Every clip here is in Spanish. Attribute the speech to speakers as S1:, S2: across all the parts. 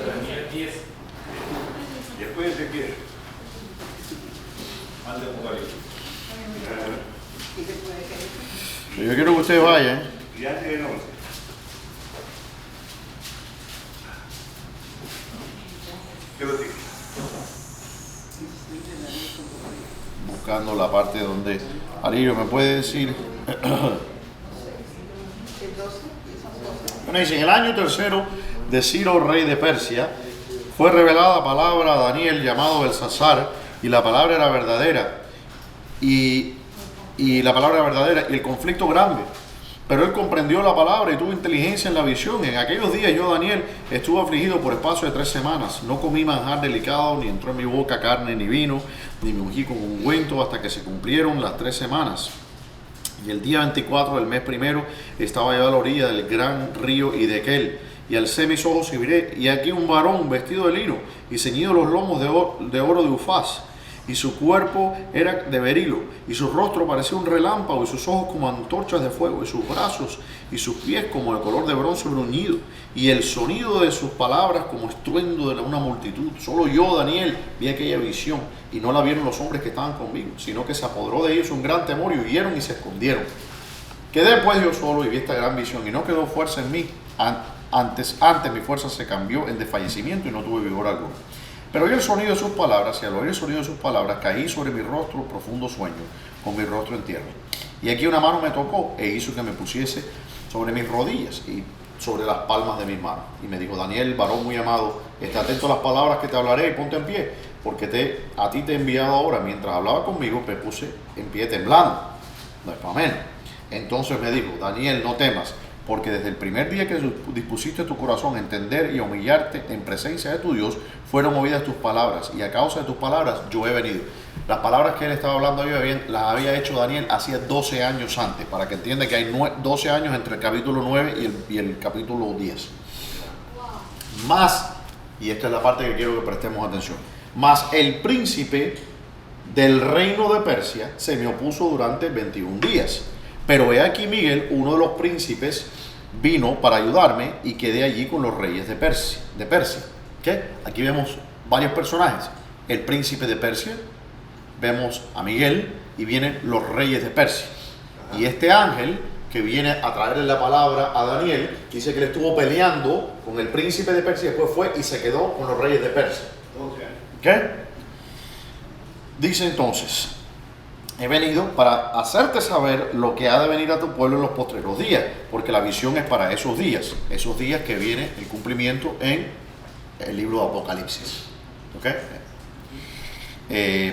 S1: Daniel 10.
S2: Después de qué? Mande Apocalipsis.
S3: Yo quiero que ustedes vayan.
S2: Y antes de 11. ¿Qué lo digo?
S3: Buscando la parte donde... Alirio, ¿me puede decir? Bueno, dice, en el año tercero de Ciro, rey de Persia, fue revelada palabra a Daniel llamado Belsasar, y la palabra era verdadera. Y la palabra era verdadera, y el conflicto grande. Pero él comprendió la palabra y tuvo inteligencia en la visión. En aquellos días yo, Daniel, estuve afligido por espacio de 3 semanas. No comí manjar delicado, ni entró en mi boca carne ni vino, ni me ungí con ungüento hasta que se cumplieron las 3 semanas. Y el día 24 del mes primero estaba yo a la orilla del gran río Hiddekel, y alcé mis ojos y miré, y aquí un varón vestido de lino y ceñido los lomos de oro de Ufaz, y su cuerpo era de berilo, y su rostro parecía un relámpago, y sus ojos como antorchas de fuego, y sus brazos y sus pies como de color de bronce bruñido, y el sonido de sus palabras como estruendo de una multitud. Solo yo, Daniel, vi aquella visión, y no la vieron los hombres que estaban conmigo, sino que se apoderó de ellos un gran temor, y huyeron y se escondieron. Quedé pues yo solo y vi esta gran visión, y no quedó fuerza en mí. Antes mi fuerza se cambió en desfallecimiento y no tuve vigor alguno. Pero oí el sonido de sus palabras, y al oír el sonido de sus palabras caí sobre mi rostro profundo sueño, con mi rostro en tierra. Y aquí una mano me tocó e hizo que me pusiese sobre mis rodillas y sobre las palmas de mis manos. Y me dijo, Daniel, varón muy amado, esté atento a las palabras que te hablaré y ponte en pie, porque a ti te he enviado ahora. Mientras hablaba conmigo, me puse en pie temblando. No es para menos. Entonces me dijo, Daniel, no temas, porque desde el primer día que dispusiste tu corazón a entender y a humillarte en presencia de tu Dios, fueron oídas tus palabras, y a causa de tus palabras yo he venido. Las palabras que él estaba hablando las había hecho Daniel hacía 12 años antes, para que entienda que hay 12 años entre el capítulo 9 y el capítulo 10. Más, y esta es la parte que quiero que prestemos atención, más el príncipe del reino de Persia se me opuso durante 21 días. Pero he aquí Miguel, uno de los príncipes, vino para ayudarme, y quedé allí con los reyes de Persia. ¿Qué? Aquí vemos varios personajes. El príncipe de Persia, vemos a Miguel, y vienen los reyes de Persia. Y este ángel que viene a traerle la palabra a Daniel, dice que él estuvo peleando con el príncipe de Persia, y después fue y se quedó con los reyes de Persia. ¿Qué? Dice entonces, he venido para hacerte saber lo que ha de venir a tu pueblo en los postreros días, porque la visión es para esos días que viene el cumplimiento en el libro de Apocalipsis. ¿Okay?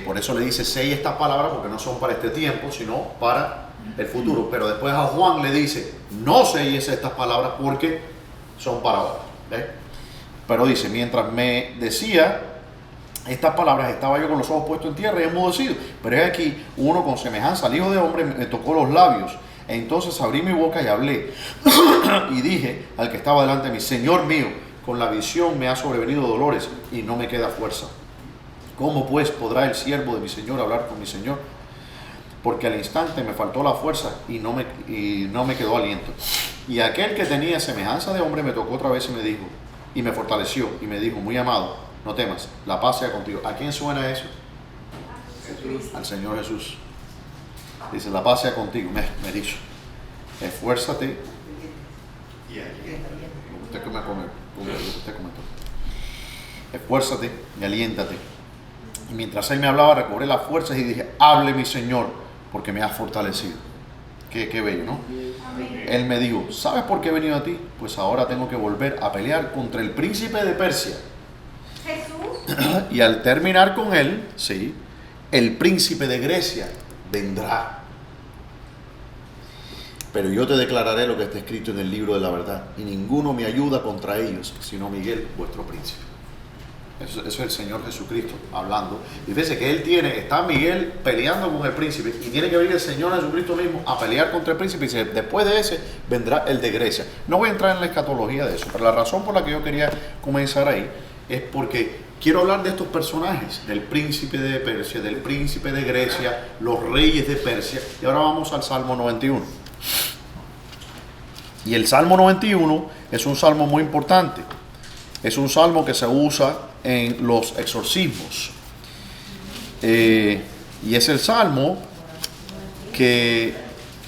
S3: Por eso le dice, sé estas palabras, porque no son para este tiempo, sino para el futuro. Pero después a Juan le dice, no selles estas palabras porque son para ahora. ¿Okay? Pero dice, mientras me decía estas palabras, estaba yo con los ojos puestos en tierra y enmudecido. Pero es aquí uno con semejanza al Hijo de Hombre me tocó los labios. Entonces abrí mi boca y hablé. Y dije al que estaba delante de mí, Señor mío, con la visión me ha sobrevenido dolores y no me queda fuerza. ¿Cómo pues podrá el siervo de mi Señor hablar con mi Señor? Porque al instante me faltó la fuerza y no me quedó aliento. Y aquel que tenía semejanza de hombre me tocó otra vez y me dijo, y me fortaleció y me dijo, muy amado, no temas, la paz sea contigo. ¿A quién suena eso? Jesús. Al Señor Jesús. Dice, la paz sea contigo. Me dijo, esfuérzate. Usted comentó. Esfuérzate y aliéntate. Y mientras él me hablaba, recobré las fuerzas y dije, hable mi Señor, porque me has fortalecido. Qué bello, ¿no? Amén. Él me dijo, ¿sabes por qué he venido a ti? Pues ahora tengo que volver a pelear contra el príncipe de Persia. Jesús. Y al terminar con él, sí, el príncipe de Grecia vendrá. Pero yo te declararé lo que está escrito en el libro de la verdad, y ninguno me ayuda contra ellos, sino Miguel, vuestro príncipe. Eso es el Señor Jesucristo hablando. Y fíjense que está Miguel peleando con el príncipe, y tiene que venir el Señor Jesucristo mismo a pelear contra el príncipe, y dice, después de ese vendrá el de Grecia. No voy a entrar en la escatología de eso, pero la razón por la que yo quería comenzar ahí es porque quiero hablar de estos personajes, del príncipe de Persia, del príncipe de Grecia, los reyes de Persia. Y ahora vamos al Salmo 91. Y el Salmo 91 es un salmo muy importante. Es un salmo que se usa en los exorcismos. Y es el salmo que,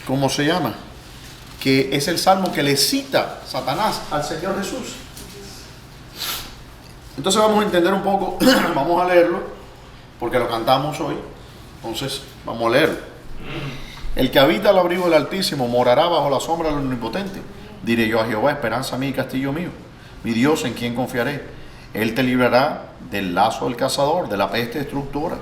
S3: ¿cómo se llama? Que es el salmo que le cita Satanás al Señor Jesús. Entonces vamos a entender un poco, vamos a leerlo, porque lo cantamos hoy. Entonces vamos a leerlo. El que habita al abrigo del Altísimo morará bajo la sombra del Omnipotente. Diré yo a Jehová, esperanza mía y castillo mío, mi Dios en quien confiaré. Él te librará del lazo del cazador, de la peste destructora.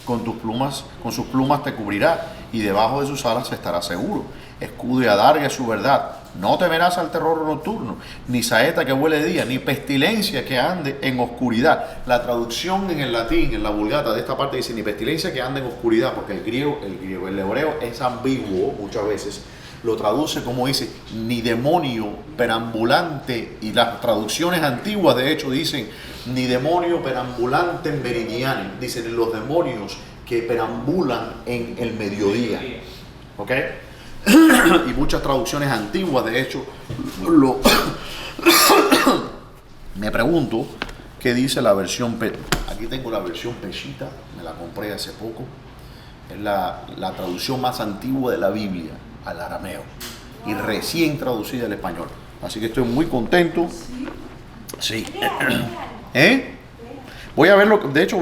S3: Con sus plumas te cubrirá, y debajo de sus alas estarás seguro. Escudo y adarga es su verdad. No temerás al terror nocturno, ni saeta que vuele de día, ni pestilencia que ande en oscuridad. La traducción en el latín, en la Vulgata, de esta parte dice ni pestilencia que ande en oscuridad, porque el hebreo es ambiguo muchas veces. Lo traduce como dice, ni demonio perambulante, y las traducciones antiguas de hecho dicen, ni demonio perambulante en meridiane, dicen los demonios que perambulan en el mediodía, ¿ok? Y muchas traducciones antiguas de hecho me pregunto qué dice la versión aquí tengo la versión Peshitta, me la compré hace poco, es la traducción más antigua de la Biblia al arameo y recién traducida al español, así que estoy muy contento. Sí. Voy a ver de hecho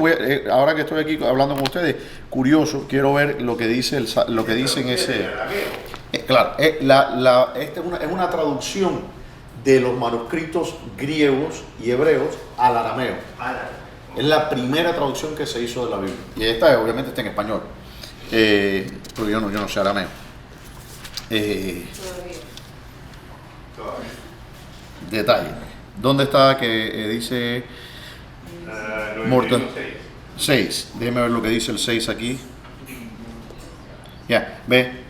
S3: ahora que estoy aquí hablando con ustedes, curioso, quiero ver lo que dice lo que dice en ese claro, esta es una traducción de los manuscritos griegos y hebreos al arameo. Es la primera traducción que se hizo de la Biblia, y esta obviamente está en español, porque yo no sé arameo. Detalle. ¿Dónde está que dice Mortal 6? Déjeme ver lo que dice el 6 aquí. Ya, ve.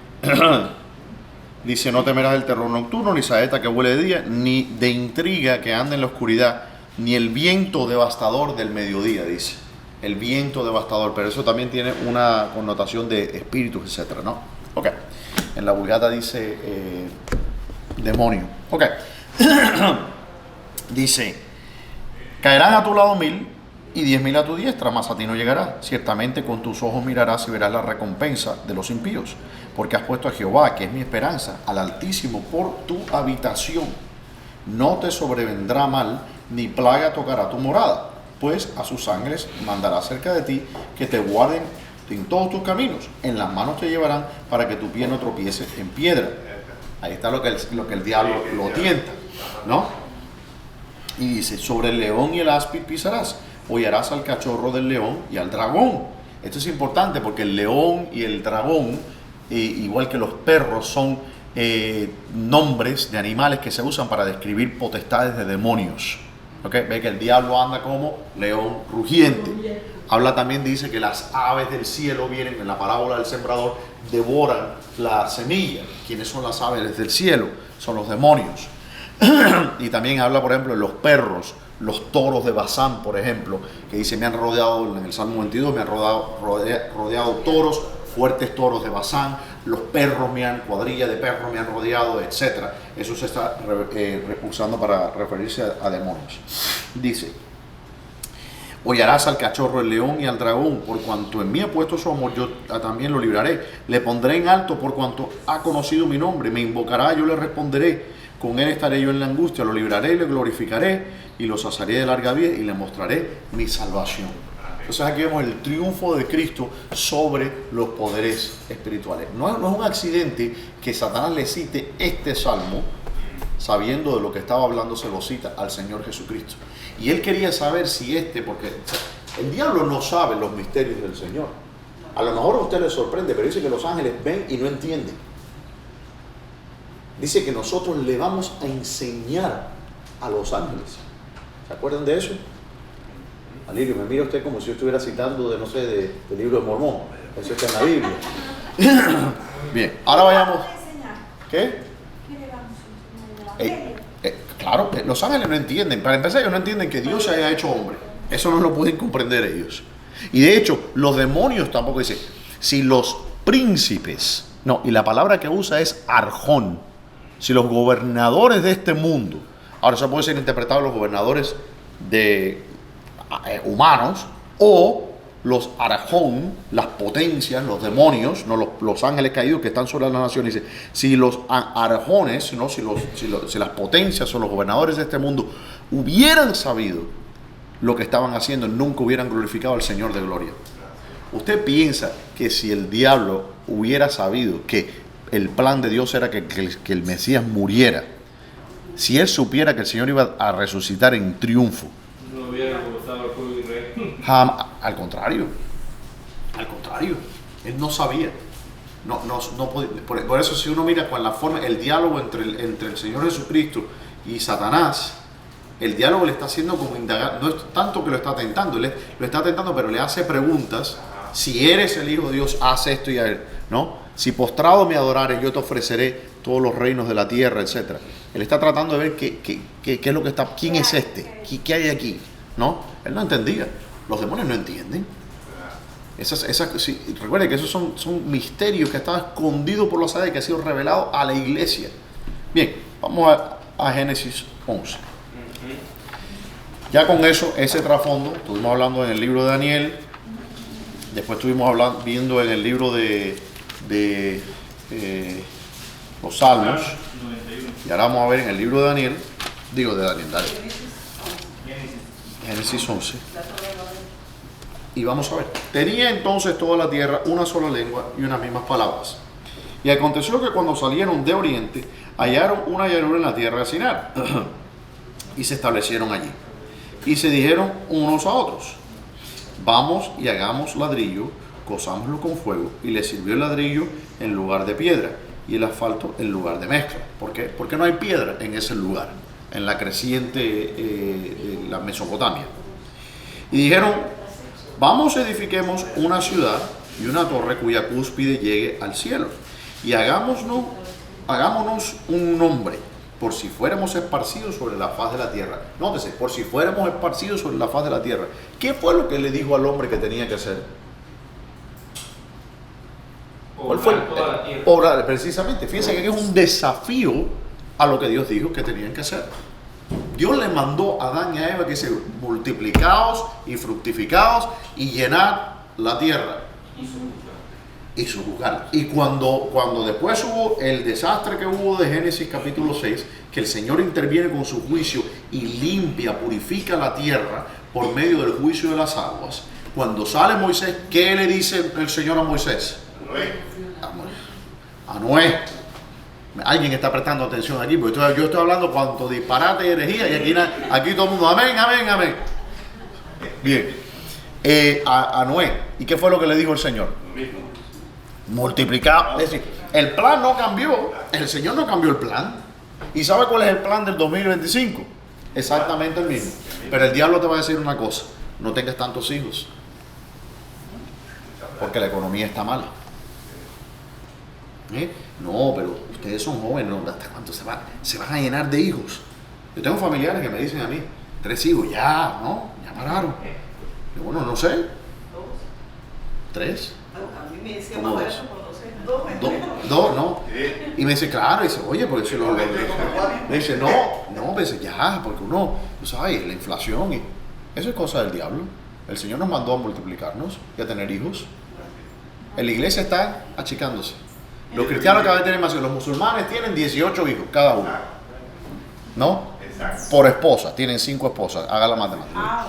S3: Dice, no temerás el terror nocturno, ni saeta que vuele de día, ni de intriga que ande en la oscuridad, ni el viento devastador del mediodía, dice. El viento devastador, pero eso también tiene una connotación de espíritus, etcétera, ¿no? Ok. En la Vulgata dice demonio. Ok. Dice, caerán a tu lado 1000 y 10.000 a tu diestra, mas a ti no llegará. Ciertamente con tus ojos mirarás y verás la recompensa de los impíos, porque has puesto a Jehová, que es mi esperanza, al Altísimo por tu habitación. No te sobrevendrá mal, ni plaga tocará tu morada, pues a sus ángeles mandará cerca de ti, que te guarden en todos tus caminos. En las manos te llevarán para que tu pie no tropiece en piedra. Ahí está lo que el diablo lo tienta, ¿no? Y dice, sobre el león y el áspid pisarás, hollarás al cachorro del león y al dragón. Esto es importante porque el león y el dragón, igual que los perros, son nombres de animales que se usan para describir potestades de demonios. ¿Okay? Ve que el diablo anda como león rugiente. Habla también, dice que las aves del cielo vienen, en la parábola del sembrador, devoran la semilla. ¿Quiénes son las aves del cielo? Son los demonios. Y también habla, por ejemplo, de los perros, los toros de Basán, por ejemplo, que dice, me han rodeado, en el Salmo 22, me han rodeado toros, fuertes toros de Basán, los perros cuadrilla de perros me han rodeado, etc. Eso se está usando para referirse a demonios. Dice, hollarás al cachorro, el león y al dragón, por cuanto en mí ha puesto su amor, yo también lo libraré. Le pondré en alto por cuanto ha conocido mi nombre, me invocará, yo le responderé. Con él estaré yo en la angustia, lo libraré y le glorificaré, y lo saciaré de larga vida y le mostraré mi salvación. Entonces aquí vemos el triunfo de Cristo sobre los poderes espirituales. No es un accidente que Satanás le cite este salmo, sabiendo de lo que estaba hablando, se lo cita al Señor Jesucristo. Y él quería saber si porque el diablo no sabe los misterios del Señor. A lo mejor a usted le sorprende, pero dice que los ángeles ven y no entienden. Dice que nosotros le vamos a enseñar a los ángeles. ¿Se acuerdan de eso? Alirio, me mira usted como si yo estuviera citando del libro de Mormón. Eso está en la Biblia. Bien, ahora vayamos. ¿Qué? Claro, los ángeles no entienden. Para empezar, ellos no entienden que Dios se haya hecho hombre. Eso no lo pueden comprender ellos. Y de hecho, los demonios tampoco dicen. Si los príncipes, no, y la palabra que usa es arjón. si los gobernadores de este mundo, ahora eso puede ser interpretado los gobernadores humanos o los arajón, las potencias, los demonios, no los ángeles caídos que están sobre las naciones. Dice, si los arajones, ¿no? si las potencias o los gobernadores de este mundo hubieran sabido lo que estaban haciendo, nunca hubieran glorificado al Señor de gloria. ¿Usted piensa que si el diablo hubiera sabido que el plan de Dios era que el Mesías muriera, si él supiera que el Señor iba a resucitar en triunfo,
S1: No hubiera gustado el pueblo de Israel.
S3: jamás, al contrario, él no sabía, no podía. Por eso si uno mira con la forma, el diálogo entre el Señor Jesucristo y Satanás, el diálogo le está haciendo como indagar, no es tanto que lo está tentando, lo está tentando, pero le hace preguntas. Si eres el Hijo de Dios, haz esto y a él, ¿no? Si postrado me adorares, yo te ofreceré todos los reinos de la tierra, etc. Él está tratando de ver qué es lo que está, quién es este, qué hay aquí, ¿no? Él no entendía. Los demonios no entienden. Recuerde que esos son misterios que estaban escondidos por los ángeles y que ha sido revelado a la iglesia. Bien, vamos a Génesis 11. Ya con eso, ese trasfondo, estuvimos hablando en el libro de Daniel, después estuvimos viendo en el libro de los Salmos, y ahora vamos a ver en el libro de Daniel, dale. Génesis 11. Y vamos a ver. Tenía entonces toda la tierra una sola lengua y unas mismas palabras. Y aconteció que cuando salieron de oriente, hallaron una llanura en la tierra de Sinar, y se establecieron allí. Y se dijeron unos a otros, vamos y hagamos ladrillo, cozámoslo con fuego. Y le sirvió el ladrillo en lugar de piedra y el asfalto en lugar de mezcla. ¿Por qué? Porque no hay piedra en ese lugar, en la creciente de la Mesopotamia. Y dijeron, vamos edifiquemos una ciudad y una torre cuya cúspide llegue al cielo. Y hagámonos un nombre, por si fuéramos esparcidos sobre la faz de la tierra. Nótese, por si fuéramos esparcidos sobre la faz de la tierra. ¿Qué fue lo que le dijo al hombre que tenía que hacer? ¿Cuál fue? Orar, precisamente. Fíjense que es un desafío a lo que Dios dijo que tenían que hacer. Dios le mandó a Adán y a Eva que se multiplicaos y fructificaos y llenad la tierra. Y sojuzgar. Y cuando después hubo el desastre que hubo de Génesis capítulo 6, que el Señor interviene con su juicio y limpia, purifica la tierra por medio del juicio de las aguas, cuando sale Moisés, ¿qué le dice el Señor a Moisés? A Noé. Alguien está prestando atención aquí, porque yo estoy hablando cuanto disparate y herejía, y aquí todo el mundo, amén, amén, amén. Bien. A Noé. ¿Y qué fue lo que le dijo el Señor? Multiplicado. Es decir, el plan no cambió, el Señor no cambió el plan. ¿Y sabe cuál es el plan del 2025? Exactamente el mismo. Pero el diablo te va a decir una cosa: no tengas tantos hijos, porque la economía está mala. No, pero ustedes son jóvenes, ¿hasta cuánto se van a llenar de hijos? Yo tengo familiares que me dicen a mí, 3 hijos, ya, ¿no? Ya pararon. Y bueno, no sé. 3.
S4: A mí me decían
S3: ¿Cómo
S4: más
S3: dos?
S4: barato por 2.
S3: 2, ¿no? Y me dice, claro, y dice, oye, porque si lo... Me dice, no, me dice, ya, porque uno, tú sabes, la inflación, y eso es cosa del diablo. El Señor nos mandó a multiplicarnos y a tener hijos. En la iglesia está achicándose. Los cristianos cada vez tienen más hijos. Los musulmanes tienen 18 hijos cada uno, ¿no? Por esposa, tienen 5 esposas. Haga la matemática.
S4: Ah,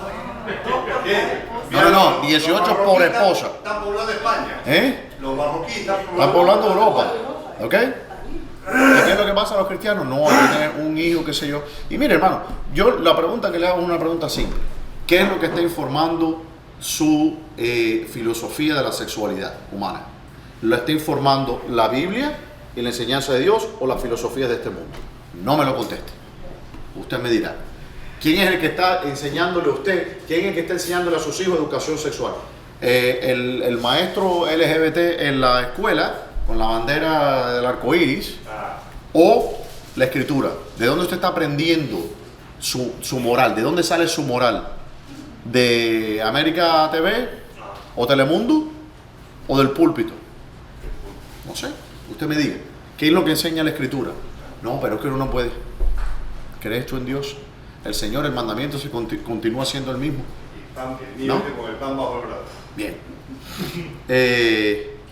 S4: bueno.
S3: No, 18 por esposa.
S2: Están poblando España. Los marroquíes
S3: Están poblando Europa. ¿Ok? ¿Y qué es lo que pasa a los cristianos? No, hay que tener un hijo, qué sé yo. Y mire, hermano, yo la pregunta que le hago es una pregunta simple. ¿Qué es lo que está informando su filosofía de la sexualidad humana? ¿Lo está informando la Biblia y la enseñanza de Dios o las filosofías de este mundo? No me lo conteste. Usted me dirá. ¿Quién es el que está enseñándole a usted? ¿Quién es el que está enseñándole a sus hijos educación sexual? El maestro LGBT en la escuela con la bandera del arco iris, o la escritura. ¿De dónde usted está aprendiendo su moral? ¿De dónde sale su moral? ¿De América TV o Telemundo o del púlpito? No sé, usted me diga. ¿Qué es lo que enseña la escritura? No, pero es que uno no puede. ¿Crees tú en Dios? El Señor, el mandamiento se continúa siendo el mismo.
S2: Y
S3: ¿No?
S2: con el pan bajo el brazo.
S3: Bien.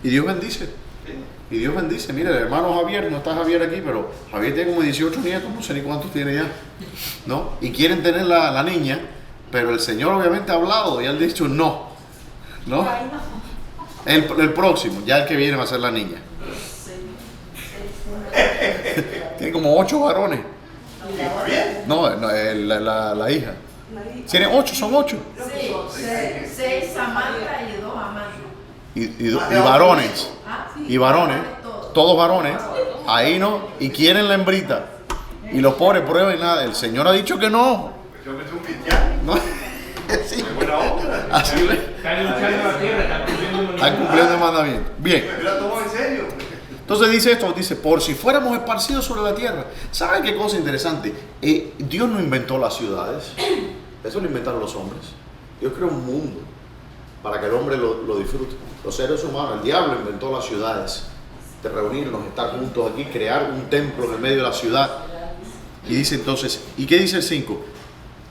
S3: Y Dios bendice. Y Dios bendice. Mira, el hermano Javier, no está Javier aquí, pero Javier tiene como 18 nietos, no sé ni cuántos tiene ya. ¿No? Y quieren tener la niña, pero el Señor obviamente ha hablado y ha dicho no. ¿No? El próximo, ya el que viene va a ser la niña. Tiene como 8 varones. No, la hija. Tienen 8, son 8.
S4: Sí, 6 Samantha y 2 Amanda.
S3: Y varones.
S4: Sí.
S3: Y varones. Todos varones. Ahí no. Y quieren la hembrita. Y los pobres prueban y nada. El Señor ha dicho que no.
S2: Yo me soy un cristiano.
S3: No. Sí.
S2: De buena obra.
S3: Así le.
S1: Están luchando la tierra, están cumpliendo
S3: Están cumpliendo el mandamiento. Bien.
S2: Yo la tomo en serio.
S3: Entonces dice esto, dice, por si fuéramos esparcidos sobre la tierra. ¿Saben qué cosa interesante? Dios no inventó las ciudades. Eso lo inventaron los hombres. Dios creó un mundo para que el hombre lo disfrute. Los seres humanos, el diablo inventó las ciudades. De reunirnos, estar juntos aquí, crear un templo en el medio de la ciudad. Y dice entonces, ¿y qué dice el 5?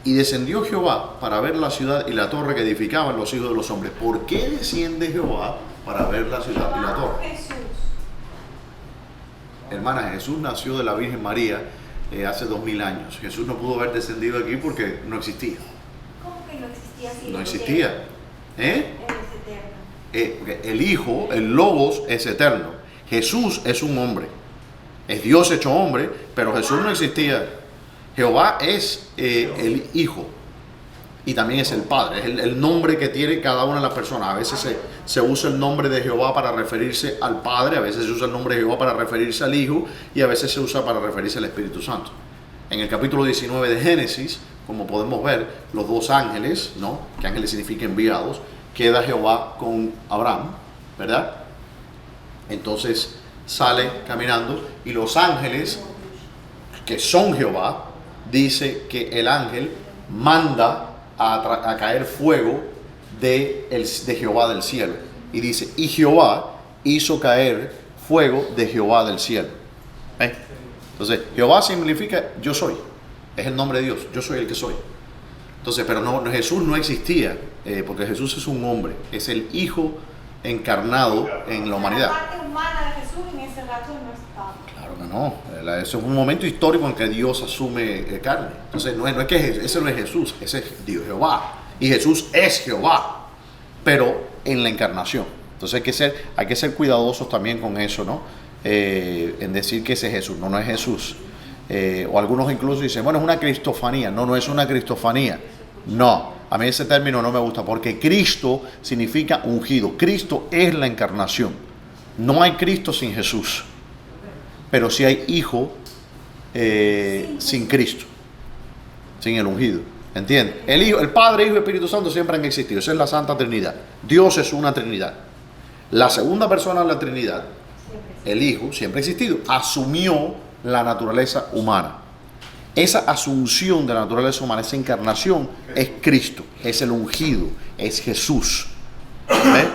S3: Y descendió Jehová para ver la ciudad y la torre que edificaban los hijos de los hombres. ¿Por qué desciende Jehová para ver la ciudad y la torre? Hermana, Jesús nació de la Virgen María hace 2000 años. Jesús no pudo haber descendido aquí porque no existía.
S5: ¿Cómo que no existía? Si
S3: No
S5: es
S3: existía.
S5: eterno? Es eterno.
S3: Porque el Hijo, el Logos, es eterno. Jesús es un hombre. Es Dios hecho hombre, pero Jesús no existía. Jehová es el Hijo. Y también es el Padre, es el nombre que tiene cada una de las personas. A veces se usa el nombre de Jehová para referirse al Padre, a veces se usa el nombre de Jehová para referirse al Hijo y a veces se usa para referirse al Espíritu Santo. En el capítulo 19 de Génesis, como podemos ver, los 2 ángeles, ¿no? Que ángeles significa enviados, queda Jehová con Abraham, ¿verdad? Entonces sale caminando y los ángeles, que son Jehová, dice que el ángel manda a caer fuego de Jehová del cielo. Y dice, y Jehová hizo caer fuego de Jehová del cielo. Entonces, Jehová significa yo soy. Es el nombre de Dios, yo soy el que soy. Entonces, pero no, Jesús no existía, porque Jesús es un hombre, es el Hijo encarnado en la humanidad.
S5: La parte humana de Jesús en ese rato no estaba.
S3: Claro que no, eso es un momento histórico en que Dios asume carne. Entonces no es que ese no es Jesús, ese es Dios Jehová. Y Jesús es Jehová, pero en la encarnación. Entonces hay que ser cuidadosos también con eso, ¿no? En decir que ese es Jesús, no es Jesús. O algunos incluso dicen, bueno, es una cristofanía. No es una cristofanía. No, a mí ese término no me gusta porque Cristo significa ungido. Cristo es la encarnación. No hay Cristo sin Jesús. Pero sí hay hijo sin Cristo, sin el ungido. ¿Entiendes? El Hijo, el Padre, Hijo y Espíritu Santo siempre han existido. Esa es la Santa Trinidad. Dios es una Trinidad. La segunda persona de la Trinidad, el Hijo, siempre ha existido. Asumió la naturaleza humana. Esa asunción de la naturaleza humana, esa encarnación, es Cristo, es el ungido, es Jesús. ¿Ves?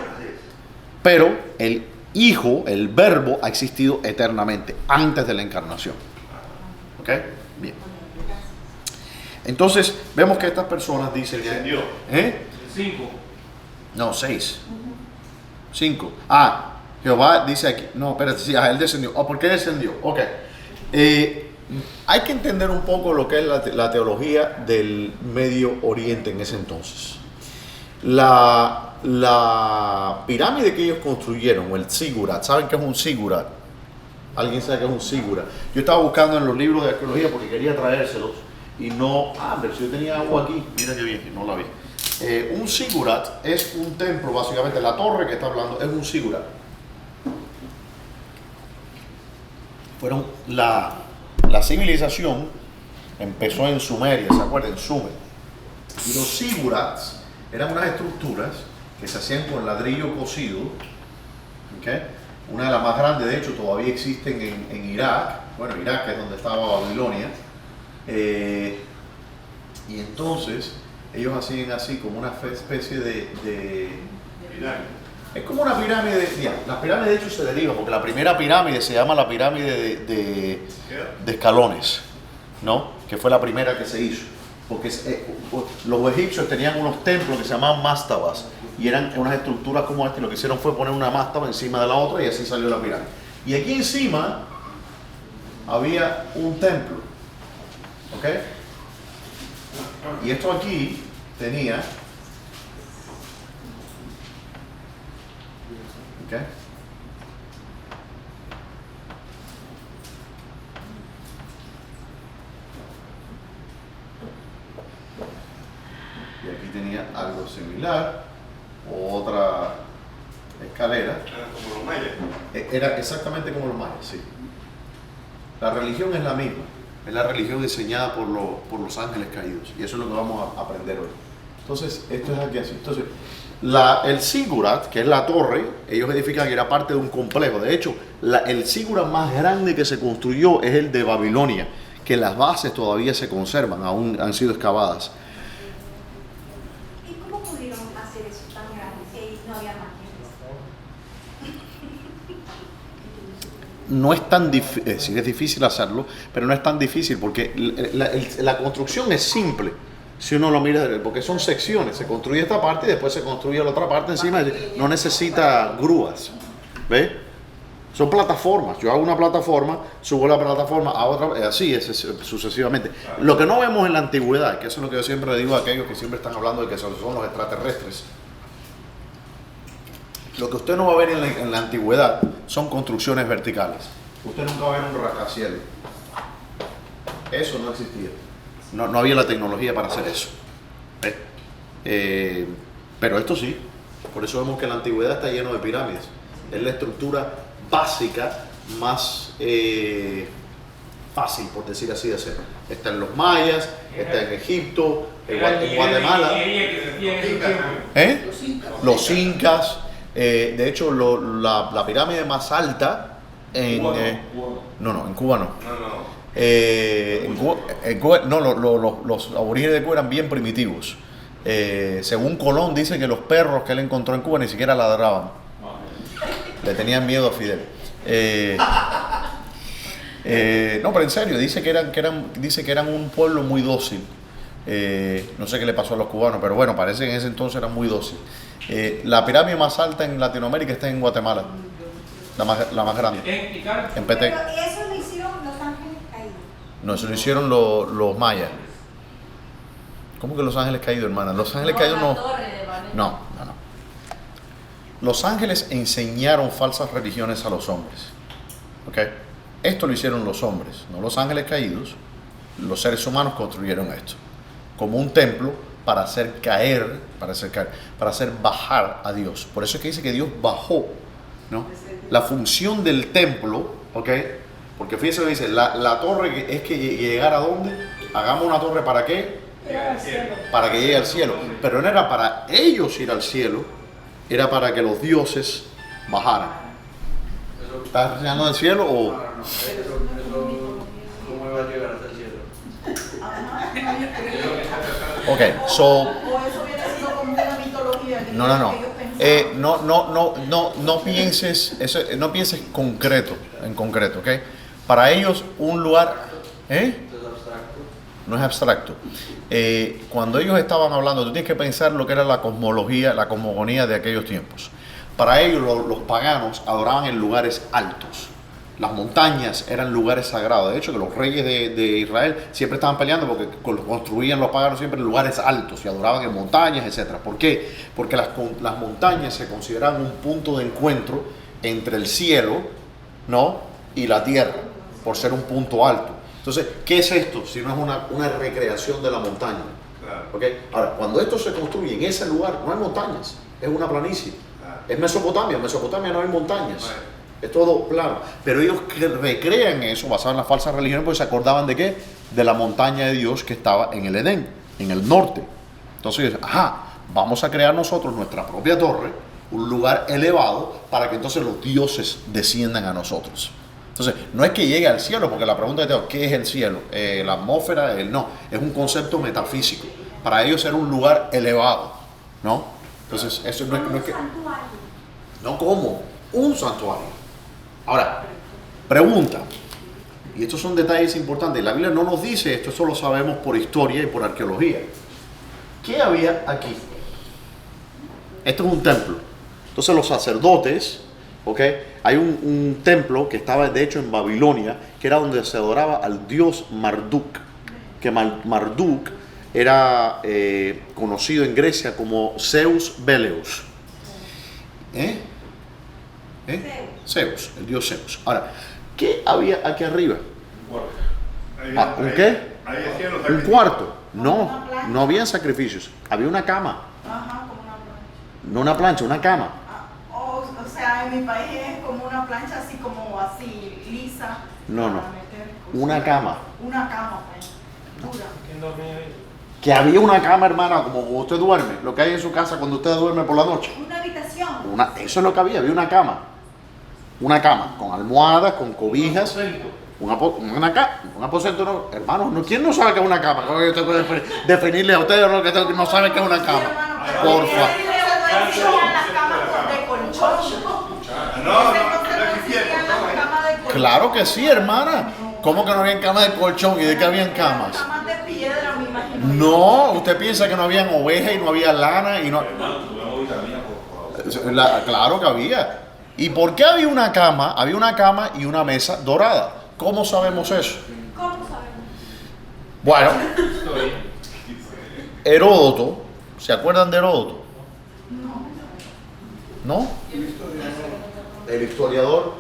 S3: Pero el Hijo, el Verbo, ha existido eternamente, antes de la encarnación. ¿Ok? Bien. Entonces, vemos que estas personas dicen...
S2: Descendió.
S1: 5.
S3: No, 6. 5. Jehová dice aquí... No, espérate, sí, él descendió. ¿Por qué descendió? Ok. Hay que entender un poco lo que es la teología del Medio Oriente en ese entonces. La pirámide que ellos construyeron, o el zigurat, ¿saben qué es un zigurat? ¿Alguien sabe qué es un zigurat? Yo estaba buscando en los libros de arqueología porque quería traérselos y no... pero si yo tenía agua aquí, mira qué bien, no la vi. Un zigurat es un templo, básicamente, la torre que está hablando es un zigurat. Fueron la civilización empezó en Sumeria, ¿se acuerdan? En Sumer. Y los zigurats eran unas estructuras que se hacían con ladrillo cocido, ¿okay? Una de las más grandes, de hecho, todavía existen en Irak. Bueno, Irak es donde estaba Babilonia. Y entonces ellos hacían así como una especie de Es como una pirámide, mira, la pirámide de hecho se deriva, porque la primera pirámide se llama la pirámide de escalones, ¿no? Que fue la primera que se hizo. Porque los egipcios tenían unos templos que se llamaban mastabas, y eran unas estructuras como esta, y lo que hicieron fue poner una mastaba encima de la otra, y así salió la pirámide. Y aquí encima había un templo, ¿ok? Y esto aquí tenía, ¿ok? Y aquí tenía algo similar, otra escalera.
S2: Como los mayas.
S3: Era exactamente como los mayas, sí. La religión es la misma, es la religión diseñada por los ángeles caídos, y eso es lo que vamos a aprender hoy. Entonces, esto es aquí así. Entonces, el zigurat, que es la torre, ellos edifican que era parte de un complejo. De hecho, el zigurat más grande que se construyó es el de Babilonia, que las bases todavía se conservan, aún han sido excavadas.
S5: ¿Y cómo pudieron hacer eso tan grande si no había máquinas?
S3: No es tan difícil, sí es difícil hacerlo, pero no es tan difícil porque la construcción es simple. Si uno lo mira, porque son secciones, se construye esta parte y después se construye la otra parte encima, no necesita grúas, ¿ves? Son plataformas, yo hago una plataforma, subo la plataforma a otra, así es sucesivamente. Lo que no vemos en la antigüedad, que eso es lo que yo siempre le digo a aquellos que siempre están hablando de que son los extraterrestres, lo que usted no va a ver en la antigüedad son construcciones verticales. Usted nunca va a ver un rascacielos. Eso no existía. No había la tecnología para hacer eso. Pero esto sí. Por eso vemos que la antigüedad está lleno de pirámides. Es la estructura básica más fácil, por decir así, de hacer. Está en los mayas, está en Egipto, en Guatemala. Los incas. De hecho, la pirámide más alta en Cuba no. En Cuba, no, los aborígenes de Cuba eran bien primitivos. Según Colón dice que los perros que él encontró en Cuba ni siquiera ladraban. Le tenían miedo a Fidel. No, pero en serio, dice que eran un pueblo muy dócil. No sé qué le pasó a los cubanos, pero bueno, parece que en ese entonces eran muy dóciles. La pirámide más alta en Latinoamérica está en Guatemala, la más grande, en Petén.
S5: Pero eso lo hicieron los ángeles caídos.
S3: No, eso lo hicieron los mayas. ¿Cómo que los ángeles caídos, hermana? Los ángeles caídos no. No. Los ángeles enseñaron falsas religiones a los hombres. ¿Ok? Esto lo hicieron los hombres, no los ángeles caídos. Los seres humanos construyeron esto como un templo para hacer bajar a Dios. Por eso es que dice que Dios bajó, ¿no? La función del templo, ¿ok? Porque fíjense lo que dice, la torre es que llegar a dónde. Hagamos una torre ¿para qué? Para que llegue al cielo. Pero no era para ellos ir al cielo, era para que los dioses bajaran. ¿Estás enseñando del cielo o...?
S1: ¿Cómo iba a llegar hasta el cielo?
S3: Ok, so...
S4: O eso viene siendo como una mitología.
S3: No pienses en concreto, ¿ok? Para ellos un lugar, no es abstracto. Cuando ellos estaban hablando, tú tienes que pensar lo que era la cosmología, la cosmogonía de aquellos tiempos. Para ellos los paganos adoraban en lugares altos. Las montañas eran lugares sagrados. De hecho, que los reyes de Israel siempre estaban peleando porque construían los paganos siempre en lugares altos y adoraban en montañas, etc. ¿Por qué? Porque las montañas se consideraban un punto de encuentro entre el cielo, ¿no?, y la tierra, por ser un punto alto. Entonces, ¿qué es esto? Si no es una recreación de la montaña.
S2: Claro.
S3: ¿Okay? Ahora, cuando esto se construye en ese lugar, no hay montañas, es una planicie.
S2: Claro.
S3: Es Mesopotamia. En Mesopotamia no hay montañas.
S2: Bueno.
S3: Es todo plano. Pero ellos recrean eso basado en las falsas religiones porque se acordaban de qué? De la montaña de Dios que estaba en el Edén, en el norte. Entonces, vamos a crear nosotros nuestra propia torre, un lugar elevado para que entonces los dioses desciendan a nosotros. Entonces, no es que llegue al cielo, porque la pregunta que tengo, ¿qué es el cielo? ¿La atmósfera? No, es un concepto metafísico. Para ellos era un lugar elevado, ¿no? Entonces, eso no es que... No como un santuario. Ahora, pregunta, y estos son detalles importantes, la Biblia no nos dice esto, esto lo sabemos por historia y por arqueología. ¿Qué había aquí? Esto es un templo. Entonces los sacerdotes, ¿ok? Hay un templo que estaba de hecho en Babilonia, que era donde se adoraba al dios Marduk, que Marduk era conocido en Grecia como Zeus Beleus. Zeus, el dios Zeus. Ahora, ¿qué había aquí arriba? ¿Un qué?
S2: Ahí hacían los
S3: Un
S2: sacrificios.
S3: cuarto. No, no había sacrificios. Había una cama.
S4: Ajá, como una plancha.
S3: No una plancha, una cama.
S4: O sea, en mi país es como una plancha así como así, lisa.
S3: No, no.
S4: para meter
S3: Una
S4: cosas.
S3: cama.
S4: Una cama, pues. Dura.
S1: ¿Quién dormía ahí?
S3: Que había una cama, hermana, como usted duerme. Lo que hay en su casa cuando usted duerme por la noche.
S5: Una habitación.
S3: Eso es lo que había una cama. Una cama, con almohadas, con cobijas. Un aposento, no, hermano, ¿quién no sabe qué es una cama? ¿Cómo yo tengo que definirle a ustedes lo que no saben qué es una cama? Por favor.
S4: Las camas de colchón.
S2: No existía el colchón.
S3: Claro que sí, hermana. ¿Cómo que no habían camas de colchón y de qué habían camas?
S4: Camas de piedra, me imagino.
S3: No, usted piensa que no habían ovejas y no había lana y no. Claro que había. ¿Y por qué había una cama? Había una cama y una mesa dorada. ¿Cómo sabemos eso?
S5: ¿Cómo sabemos?
S3: Bueno, Heródoto, ¿se acuerdan de Heródoto? ¿No? El historiador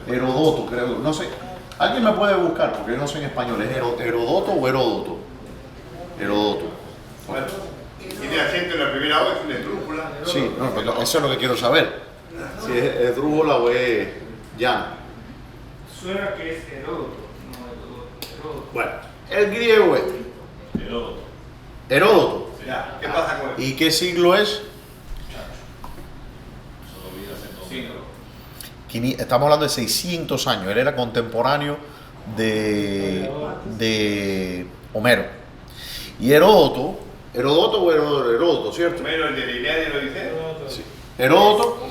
S3: Heródoto, creo, no sé. Alguien me puede buscar porque yo no sé en español. ¿Es Heródoto o Heródoto? Heródoto.
S2: Bueno, tiene acento en la primera O, es una esdrújula.
S3: Sí, no, pero eso es lo que quiero saber. Si es esdrújula o es llana.
S1: Suena que es Heródoto. No, Heródoto.
S3: Bueno, el griego este.
S1: Heródoto.
S3: Heródoto.
S2: Ya, ¿qué pasa con él?
S3: ¿Y qué siglo es? Estamos hablando de 600 años. Él era contemporáneo de Homero. Y Heródoto, ¿cierto?
S2: Primero el de la Ilíada y el Odisea.
S3: Sí. Heródoto.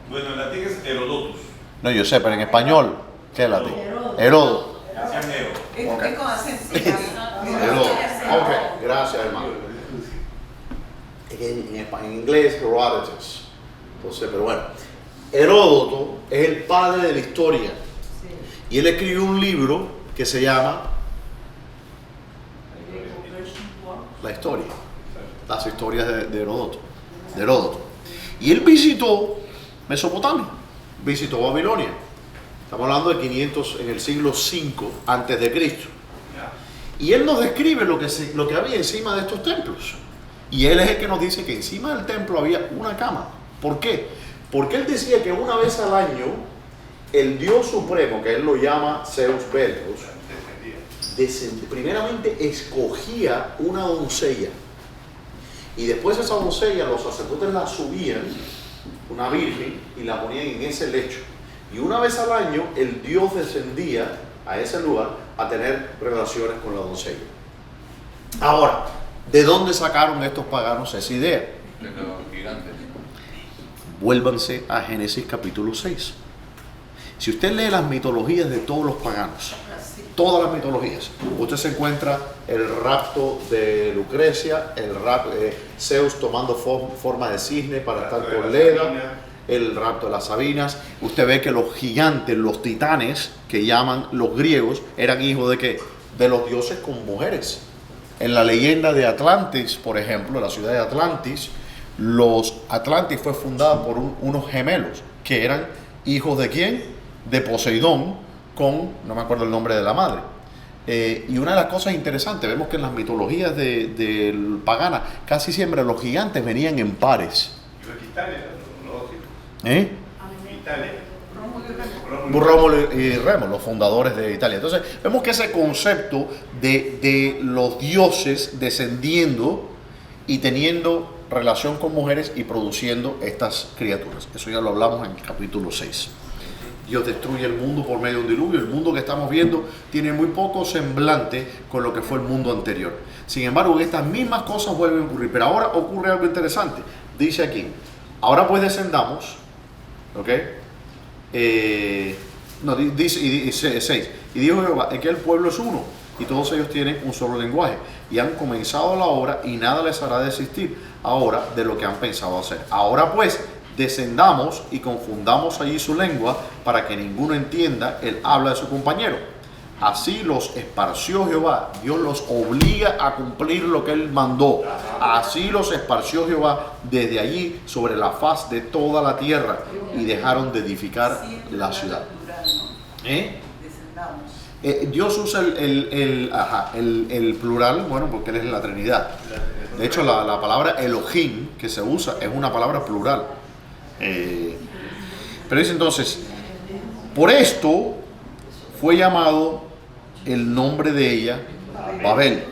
S6: Bueno, en latín es Herodotus.
S3: No, yo sé, pero en español, ¿qué es latín? Heródoto.
S6: Decían Hero.
S3: Ok.
S4: Es con acento.
S3: Heródoto. Ok, gracias, hermano. En inglés, Herodotus. Entonces, pero bueno. Heródoto es el padre de la historia. Y él escribió un libro que se llama La historia. Las historias de Heródoto. Y él visitó Mesopotamia, visitó Babilonia. Estamos hablando de 500 en el siglo V antes de Cristo. Y él nos describe lo que había encima de estos templos. Y él es el que nos dice que encima del templo había una cama. ¿Por qué? Porque él decía que una vez al año el Dios Supremo, que él lo llama Zeus Beleus, primeramente escogía una doncella. Y después esa doncella, los sacerdotes la subían, una virgen, y la ponían en ese lecho. Y una vez al año el Dios descendía a ese lugar a tener relaciones con la doncella. Ahora, ¿de dónde sacaron estos paganos esa idea?
S6: De los gigantes.
S3: Vuélvanse a Génesis capítulo 6. Si usted lee las mitologías de todos los paganos, todas las mitologías, usted se encuentra el rapto de Lucrecia, Zeus tomando forma de cisne para estar con Leda, el rapto de las Sabinas. Usted ve que los gigantes, los titanes, que llaman los griegos, eran hijos de ¿qué? De los dioses con mujeres. En la leyenda de Atlantis, por ejemplo, la ciudad de Atlantis, Atlantis fue fundada por unos gemelos que eran hijos de ¿quién? De Poseidón con, no me acuerdo el nombre de la madre. Y una de las cosas interesantes, vemos que en las mitologías del pagana, casi siempre los gigantes venían en pares. Rómulo y Remo, los fundadores de Italia. Entonces, vemos que ese concepto de los dioses descendiendo y teniendo relación con mujeres y produciendo estas criaturas. Eso ya lo hablamos en el capítulo 6. Dios destruye el mundo por medio de un diluvio. El mundo que estamos viendo tiene muy poco semblante con lo que fue el mundo anterior. Sin embargo, estas mismas cosas vuelven a ocurrir. Pero ahora ocurre algo interesante. dice aquí, ahora pues descendamos, ¿ok? Dice 6, y dijo Jehová, es que el pueblo es uno, y todos ellos tienen un solo lenguaje, y han comenzado la obra, y nada les hará desistir ahora de lo que han pensado hacer. Ahora pues, descendamos y confundamos allí su lengua, para que ninguno entienda el habla de su compañero. Así los esparció Jehová. Dios los obliga a cumplir lo que Él mandó. Así los esparció Jehová desde allí sobre la faz de toda la tierra, y dejaron de edificar la ciudad. Dios usa el plural, bueno, porque Él es la Trinidad. De hecho, la palabra Elohim que se usa es una palabra plural. Pero dice entonces, por esto fue llamado el nombre de ella Babel,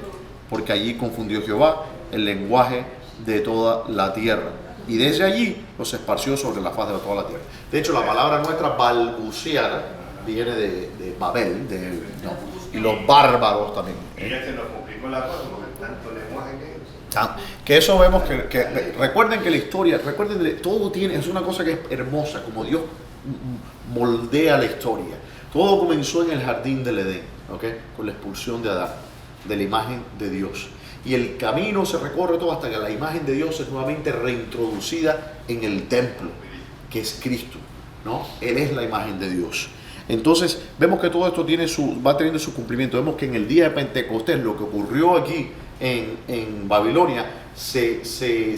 S3: porque allí confundió Jehová el lenguaje de toda la tierra, y desde allí los esparció sobre la faz de toda la tierra. De hecho, la palabra nuestra balbucear viene de Babel, y los bárbaros también.
S2: Ella se nos complicó la cosa porque tanto lenguaje
S3: Que eso vemos que recuerden que la historia, todo es una cosa que es hermosa, como Dios moldea la historia. Todo comenzó en el jardín del Edén, ¿okay? Con la expulsión de Adán, de la imagen de Dios. Y el camino se recorre todo hasta que la imagen de Dios es nuevamente reintroducida en el templo, que es Cristo, ¿no? Él es la imagen de Dios. Entonces, vemos que todo esto va teniendo su cumplimiento. Vemos que en el día de Pentecostés, lo que ocurrió aquí en Babilonia, se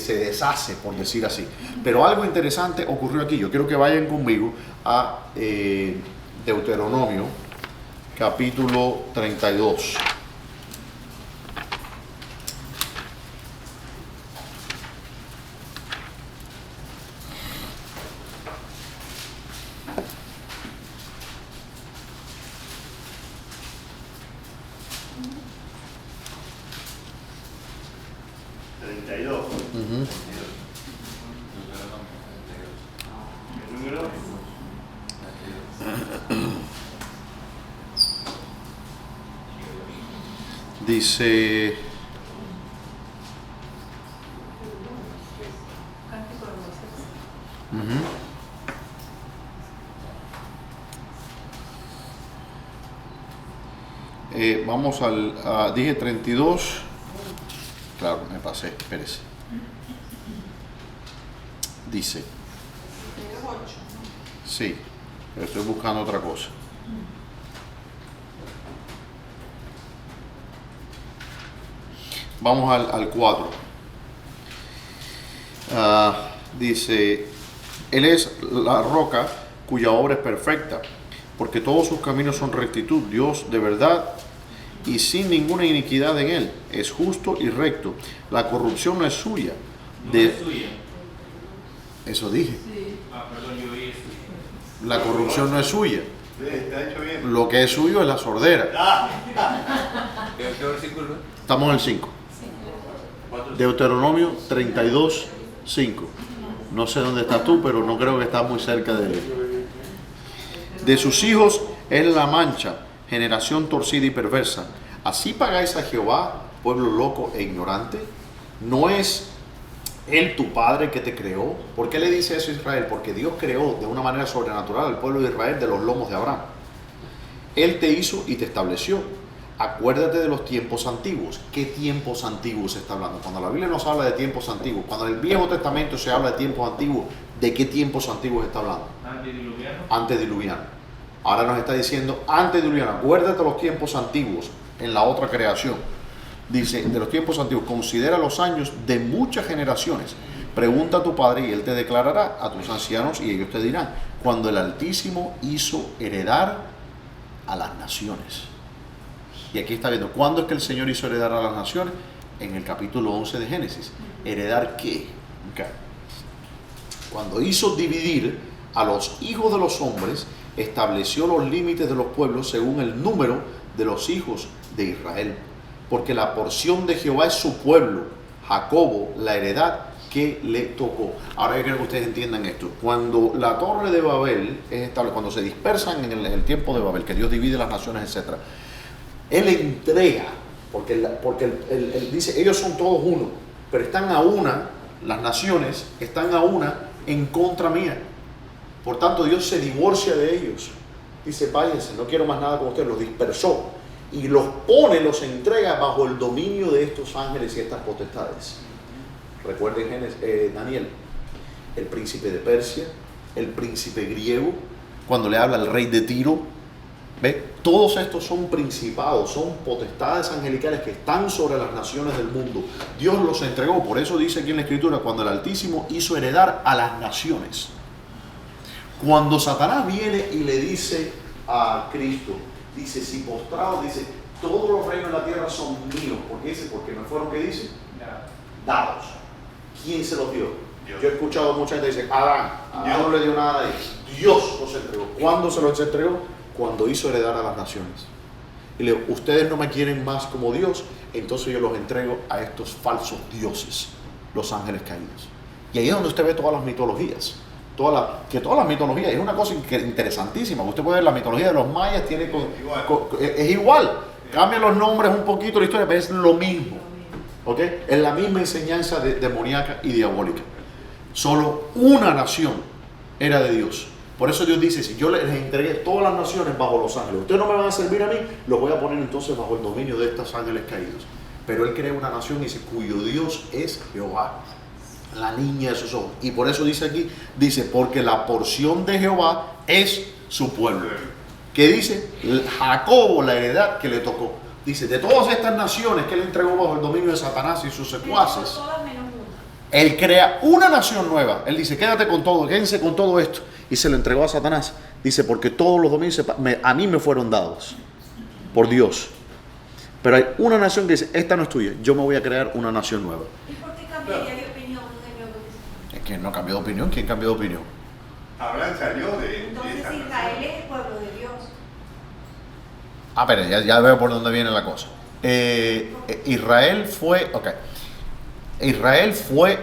S3: deshace, por decir así. Pero algo interesante ocurrió aquí. Yo quiero que vayan conmigo a Deuteronomio, capítulo 32. Dice, vamos dije 32, claro, me pasé, espérese. Dice, sí, pero estoy buscando otra cosa. Vamos al 4. Dice, Él es la roca cuya obra es perfecta, porque todos sus caminos son rectitud. Dios de verdad y sin ninguna iniquidad en Él. Es justo y recto. La corrupción no es suya.
S1: No es suya.
S3: Eso dije.
S1: Sí. Perdón, yo oí eso.
S3: La corrupción no es suya.
S2: Está hecho bien.
S3: Lo que es suyo es la sordera.
S6: ¿Qué versículo?
S3: Estamos en el 5. Deuteronomio 32, 5. No sé dónde estás tú, pero no creo que estás muy cerca de él. De sus hijos es la mancha, generación torcida y perversa. ¿Así pagáis a Jehová, pueblo loco e ignorante? ¿No es Él tu Padre que te creó? ¿Por qué le dice eso a Israel? Porque Dios creó de una manera sobrenatural al pueblo de Israel de los lomos de Abraham. Él te hizo y te estableció. Acuérdate de los tiempos antiguos. ¿Qué tiempos antiguos se está hablando? Cuando la Biblia nos habla de tiempos antiguos, cuando en el Viejo Testamento se habla de tiempos antiguos, ¿de qué tiempos antiguos está hablando?
S1: Antediluviano.
S3: Antediluviano. Ahora nos está diciendo antediluviano. Acuérdate de los tiempos antiguos en la otra creación. Dice, de los tiempos antiguos, considera los años de muchas generaciones. Pregunta a tu padre y él te declarará, a tus ancianos y ellos te dirán, cuando el Altísimo hizo heredar a las naciones. Y aquí está viendo, ¿cuándo es que el Señor hizo heredar a las naciones? En el capítulo 11 de Génesis. ¿Heredar qué? Okay. Cuando hizo dividir a los hijos de los hombres, estableció los límites de los pueblos según el número de los hijos de Israel. Porque la porción de Jehová es su pueblo, Jacobo, la heredad que le tocó. Ahora yo quiero que ustedes entiendan esto. Cuando la torre de Babel es estable, cuando se dispersan en el tiempo de Babel, que Dios divide las naciones, etc., Él entrega, porque él dice, ellos son todos uno, pero están a una las naciones están a una en contra mía. Por tanto, Dios se divorcia de ellos. Dice, váyanse, no quiero más nada con ustedes. Los dispersó y los pone, los entrega bajo el dominio de estos ángeles y estas potestades. Recuerden Daniel, el príncipe de Persia, el príncipe griego, cuando le habla al rey de Tiro. ¿Ve? Todos estos son principados, son potestades angelicales que están sobre las naciones del mundo. Dios los entregó, por eso dice aquí en la Escritura, cuando el Altísimo hizo heredar a las naciones. Cuando Satanás viene y le dice a Cristo, dice, si postrado, dice, todos los reinos de la tierra son míos. ¿Por qué dice? Porque me fueron, ¿qué dice? Dados. ¿Quién se los dio?
S2: Dios.
S3: Yo he escuchado mucha gente decir, Adán no le dio nada a nadie. Dios los entregó. ¿Cuándo se los entregó? Cuando hizo heredar a las naciones. Y le digo, ustedes no me quieren más como Dios, entonces yo los entrego a estos falsos dioses, los ángeles caídos. Y ahí es donde usted ve todas las mitologías. Que todas las mitologías, es una cosa interesantísima. Usted puede ver la mitología de los mayas, es igual. Cambian los nombres un poquito, la historia, pero es lo mismo. ¿Okay? Es la misma enseñanza demoníaca y diabólica. Solo una nación era de Dios. Por eso Dios dice, si yo les entregué todas las naciones bajo los ángeles, ustedes no me van a servir a mí, los voy a poner entonces bajo el dominio de estos ángeles caídos. Pero Él crea una nación y dice, cuyo Dios es Jehová, la niña de sus ojos. Y por eso dice aquí, dice, porque la porción de Jehová es su pueblo. Que dice, Jacobo, la heredad que le tocó. Dice, de todas estas naciones que Él entregó bajo el dominio de Satanás y sus secuaces,
S5: Todas menos una.
S3: Él crea una nación nueva. Él dice, quédate con todo, quédense con todo esto. Y se lo entregó a Satanás. Dice, porque todos los dominios a mí me fueron dados por Dios. Pero hay una nación que dice, esta no es tuya, yo me voy a crear una nación nueva.
S5: ¿Y por qué cambiaría de opinión de nuevo?
S3: Es que no cambió de opinión. ¿Quién cambió de opinión?
S2: Abraham salió de
S5: Entonces
S2: esa
S5: Israel
S2: nación.
S5: es el pueblo de Dios.
S3: Pero ya veo por dónde viene la cosa. Israel fue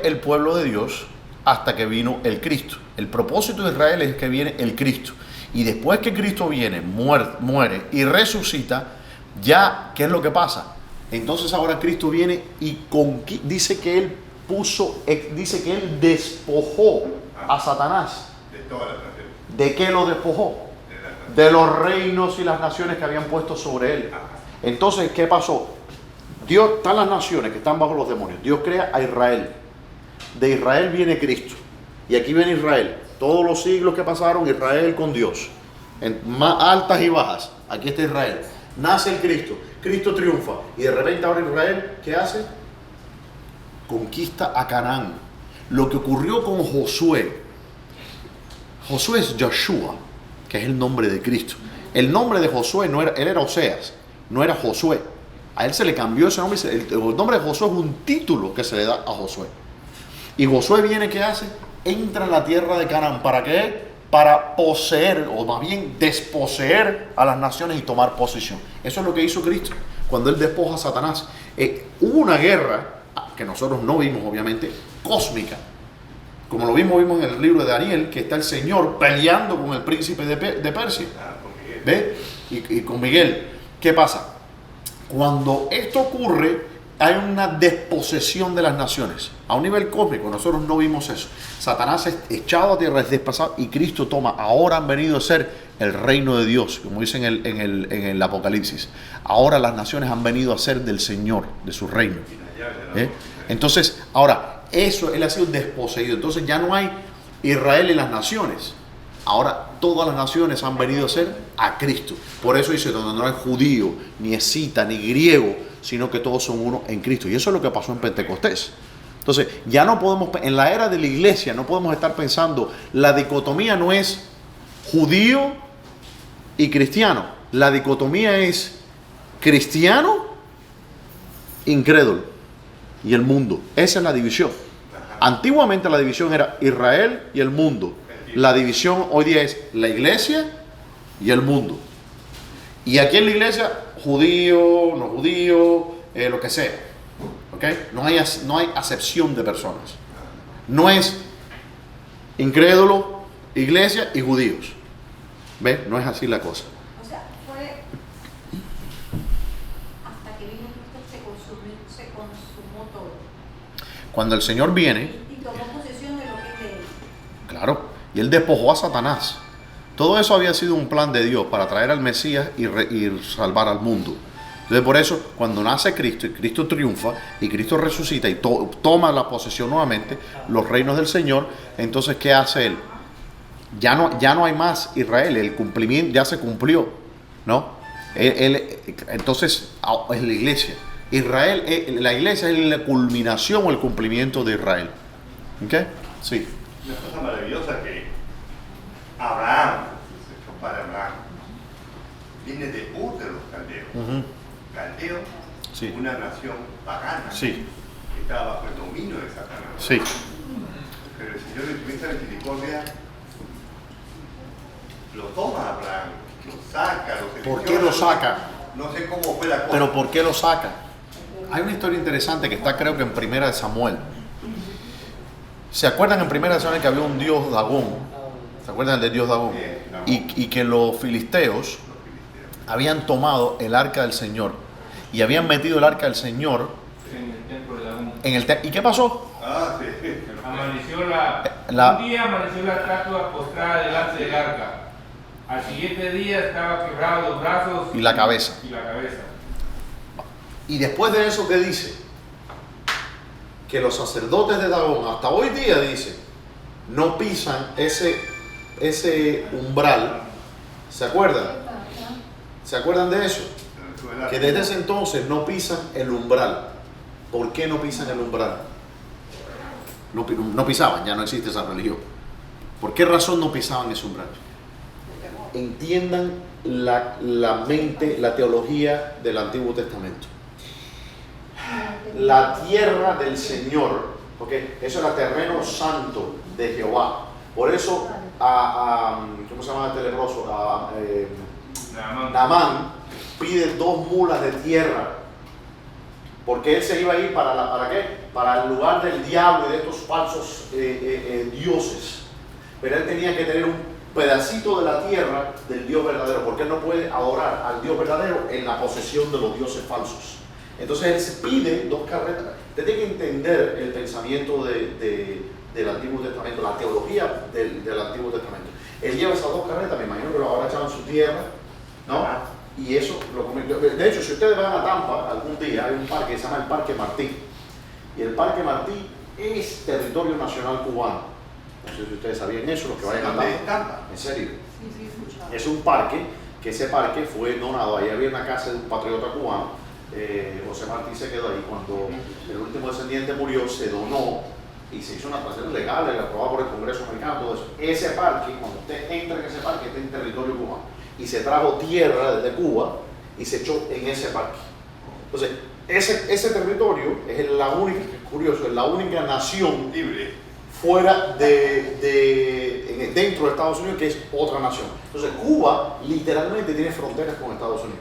S3: el pueblo de Dios hasta que vino el Cristo. El propósito de Israel es que viene el Cristo. Y después que Cristo viene, muere y resucita, ya, ¿qué es lo que pasa? Entonces ahora Cristo viene y dice que Él despojó a Satanás.
S2: De todas las naciones.
S3: ¿De qué lo despojó? De los reinos y las naciones que habían puesto sobre Él. Entonces, ¿qué pasó? Dios, están las naciones que están bajo los demonios. Dios crea a Israel. De Israel viene Cristo. Y aquí viene Israel. Todos los siglos que pasaron, Israel con Dios. En más altas y bajas. Aquí está Israel. Nace el Cristo. Cristo triunfa. Y de repente ahora Israel, ¿qué hace? Conquista a Canaán. Lo que ocurrió con Josué. Josué es Joshua, que es el nombre de Cristo. El nombre de Josué él era Oseas, no era Josué. A él se le cambió ese nombre. El nombre de Josué es un título que se le da a Josué. Y Josué viene, ¿qué hace? Entra en la tierra de Canaán. ¿Para qué? Para poseer, o más bien desposeer a las naciones y tomar posesión. Eso es lo que hizo Cristo cuando Él despoja a Satanás. Hubo una guerra, que nosotros no vimos obviamente, cósmica. Como lo vimos en el libro de Daniel, que está el Señor peleando con el príncipe de Persia. ¿Ve? Y con Miguel. ¿Qué pasa? Cuando esto ocurre, hay una desposesión de las naciones. A un nivel cósmico, nosotros no vimos eso. Satanás es echado a tierra, es despasado, y Cristo toma. Ahora han venido a ser el reino de Dios, como dice en el Apocalipsis. Ahora las naciones han venido a ser del Señor, de su reino. Entonces, ahora, Él ha sido desposeído. Entonces ya no hay Israel y las naciones. Ahora todas las naciones han venido a ser a Cristo. Por eso dice, donde no hay judío, ni escita, ni griego, sino que todos son uno en Cristo. Y eso es lo que pasó en Pentecostés. Entonces, ya no podemos, en la era de la iglesia, no podemos estar pensando, la dicotomía no es judío y cristiano. La dicotomía es cristiano, incrédulo y el mundo. Esa es la división. Antiguamente la división era Israel y el mundo. La división hoy día es la iglesia y el mundo. Y aquí en la iglesia, judío, no judío, lo que sea. ¿Okay? No hay acepción de personas. No es incrédulo, iglesia y judíos. ¿Ve? No es así la cosa.
S5: O sea, fue hasta que vino Cristo se consumó todo.
S3: Cuando el Señor viene,
S5: Y
S3: Claro. Y él despojó a Satanás. Todo eso había sido un plan de Dios para traer al Mesías y salvar al mundo. Entonces por eso cuando nace Cristo y Cristo triunfa y Cristo resucita y toma la posesión nuevamente, los reinos del Señor, entonces ¿qué hace Él? Ya no hay más Israel, el cumplimiento ya se cumplió, ¿no? Entonces es la iglesia. Israel, la iglesia es la culminación o el cumplimiento de Israel. ¿Ok? Sí.
S2: Una cosa maravillosa que Abraham, nuestro padre Abraham, viene de Ur de los caldeos.
S3: Ujú.
S2: Caldeo,
S3: Sí.
S2: una nación pagana
S3: Sí.
S2: que estaba bajo el dominio de Satanás.
S3: Sí.
S2: Pero el Señor en su inmensa misericordia lo toma a Abraham, lo saca, lo
S3: ¿Por
S2: selecciona.
S3: qué lo saca?
S2: No sé cómo fue la cosa.
S3: Pero ¿por qué lo saca? Hay una historia interesante que está creo que en Primera de Samuel. ¿Se acuerdan en Primera de Samuel que había un dios Dagón? ¿Se acuerdan del dios Dagón? Y que los filisteos habían tomado el arca del Señor y habían metido el arca del Señor
S1: En el templo de Dagón.
S3: en el ¿Y qué pasó?
S2: Ah, sí.
S1: Amaneció
S3: La-
S1: un día amaneció la estatua postrada delante del arca. Al siguiente día estaba quebrado los brazos
S3: Y la cabeza.
S1: Y la cabeza.
S3: Y después de eso, ¿qué dice? Que los sacerdotes de Dagón, hasta hoy día, dice, no pisan ese umbral. ¿Se acuerdan? ¿Se acuerdan de eso? Que desde ese entonces no pisan el umbral. ¿Por qué no pisan el umbral? No pisaban, ya no existe esa religión. ¿Por qué razón no pisaban ese umbral? Entiendan la mente, la teología del Antiguo Testamento. La tierra del Señor, ¿okay? Eso era terreno santo de Jehová. Por eso, ¿cómo se llama este leproso? Naamán pide 2 mulas de tierra, porque él se iba a ir ¿para qué? Para el lugar del diablo y de estos falsos dioses. Pero él tenía que tener un pedacito de la tierra del Dios verdadero, porque él no puede adorar al Dios verdadero en la posesión de los dioses falsos. Entonces él se pide 2 carretas. Usted tiene que entender el pensamiento del Antiguo Testamento, la teología del Antiguo Testamento. Él lleva esas 2 carretas, me imagino que lo habrá echado en su tierra, ¿no? Y eso lo convirtió. De hecho, si ustedes van a Tampa algún día, hay un parque que se llama el Parque Martí. Y el Parque Martí es territorio nacional cubano. No sé si ustedes sabían eso, los que vayan a
S2: ¿Dónde
S3: Tampa.
S2: está?
S3: En serio.
S4: Sí, sí, escuchaba.
S3: Es un parque, que ese parque fue donado. Ahí había una casa de un patriota cubano. José Martí se quedó ahí. Cuando el último descendiente murió, se donó y se hizo una transacción legal, aprobada por el Congreso americano, todo eso. Ese parque, cuando usted entra en ese parque, está en territorio cubano. Y se trajo tierra desde Cuba y se echó en ese parque. Entonces, ese territorio es la única, es curioso, es la única nación
S2: Libre.
S3: fuera dentro de Estados Unidos que es otra nación. Entonces, Cuba literalmente tiene fronteras con Estados Unidos.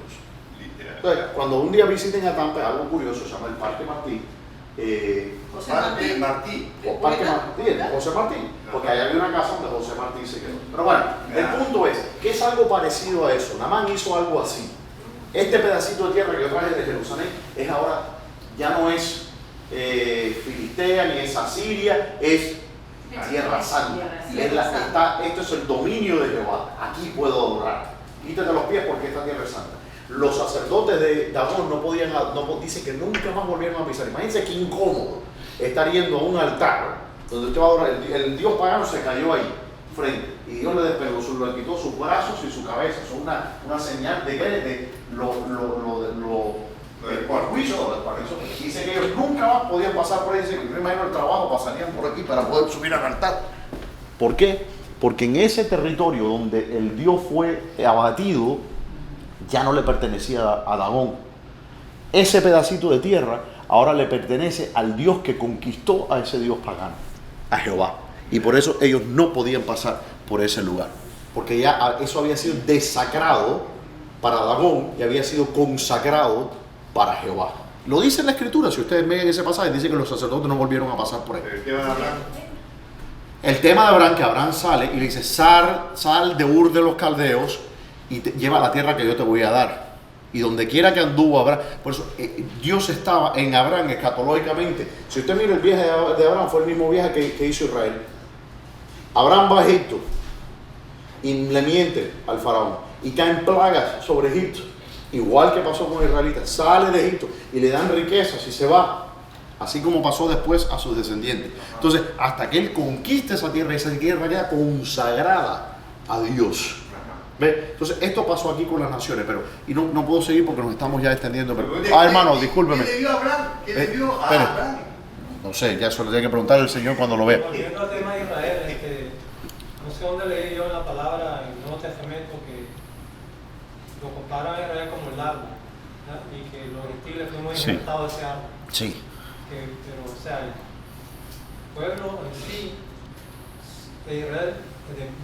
S2: Literal.
S3: Entonces, cuando un día visiten a Tampa, algo curioso, se llama el Parque Martí.
S4: José
S2: Parque
S4: Martí.
S2: Martí.
S3: O Parque Martí, José Martí, porque ahí había una casa donde José Martí se quedó. Pero bueno, el punto es que es algo parecido a eso. Naamán hizo algo así. Este pedacito de tierra que yo traje de Jerusalén es ahora, ya no es Filistea ni es Asiria, es Tierra Santa. Esto es el dominio de Jehová. Aquí puedo adorar. Quítate los pies porque esta tierra es santa. Los sacerdotes de Dagón dicen que nunca más volvieron a pisar. Imagínense qué incómodo estar yendo a un altar donde usted va a adorar. El dios pagano se cayó ahí, frente, y Dios le despegó, le quitó sus brazos y su cabeza. Son una señal de que del juicio. Dice que ellos nunca más podían pasar por ahí. Dice que yo imagino el trabajo pasarían por aquí para poder subir al altar. ¿Por qué? Porque en ese territorio donde el dios fue abatido, ya no le pertenecía a Dagón. Ese pedacito de tierra ahora le pertenece al Dios que conquistó a ese Dios pagano, a Jehová. Y por eso ellos no podían pasar por ese lugar. Porque ya eso había sido desacrado para Dagón y había sido consagrado para Jehová. Lo dice en la Escritura, si ustedes ven ese pasaje, dice que los sacerdotes no volvieron a pasar por él.
S2: ¿De qué van a hablar?
S3: El tema de Abraham, que Abraham sale y le dice, sal de Ur de los Caldeos y lleva a la tierra que yo te voy a dar. Y donde quiera que anduvo Abraham, por eso Dios estaba en Abraham escatológicamente. Si usted mira el viaje de Abraham, fue el mismo viaje que hizo Israel. Abraham va a Egipto y le miente al faraón y caen plagas sobre Egipto, igual que pasó con los israelitas. Sale de Egipto y le dan riquezas y se va, así como pasó después a sus descendientes. Entonces, hasta que él conquiste esa tierra queda consagrada a Dios. ¿Ve? Entonces, esto pasó aquí con las naciones, pero y no puedo seguir porque nos estamos ya extendiendo. Pero, hermano, discúlpeme.
S2: ¿Qué le dio a Abraham? ¿Qué le dio a
S3: espere.
S2: Abraham?
S3: No sé, ya eso le tiene que preguntar al Señor cuando lo vea.
S7: Volviendo al tema de Israel, no sé dónde leí yo en la palabra en el Nuevo Testamento que lo comparan a Israel como el árbol, ¿verdad? Y que los gentiles fuimos
S3: Sí.
S7: injertados de ese árbol.
S3: Sí.
S7: Pero, o sea, el pueblo en sí de Israel,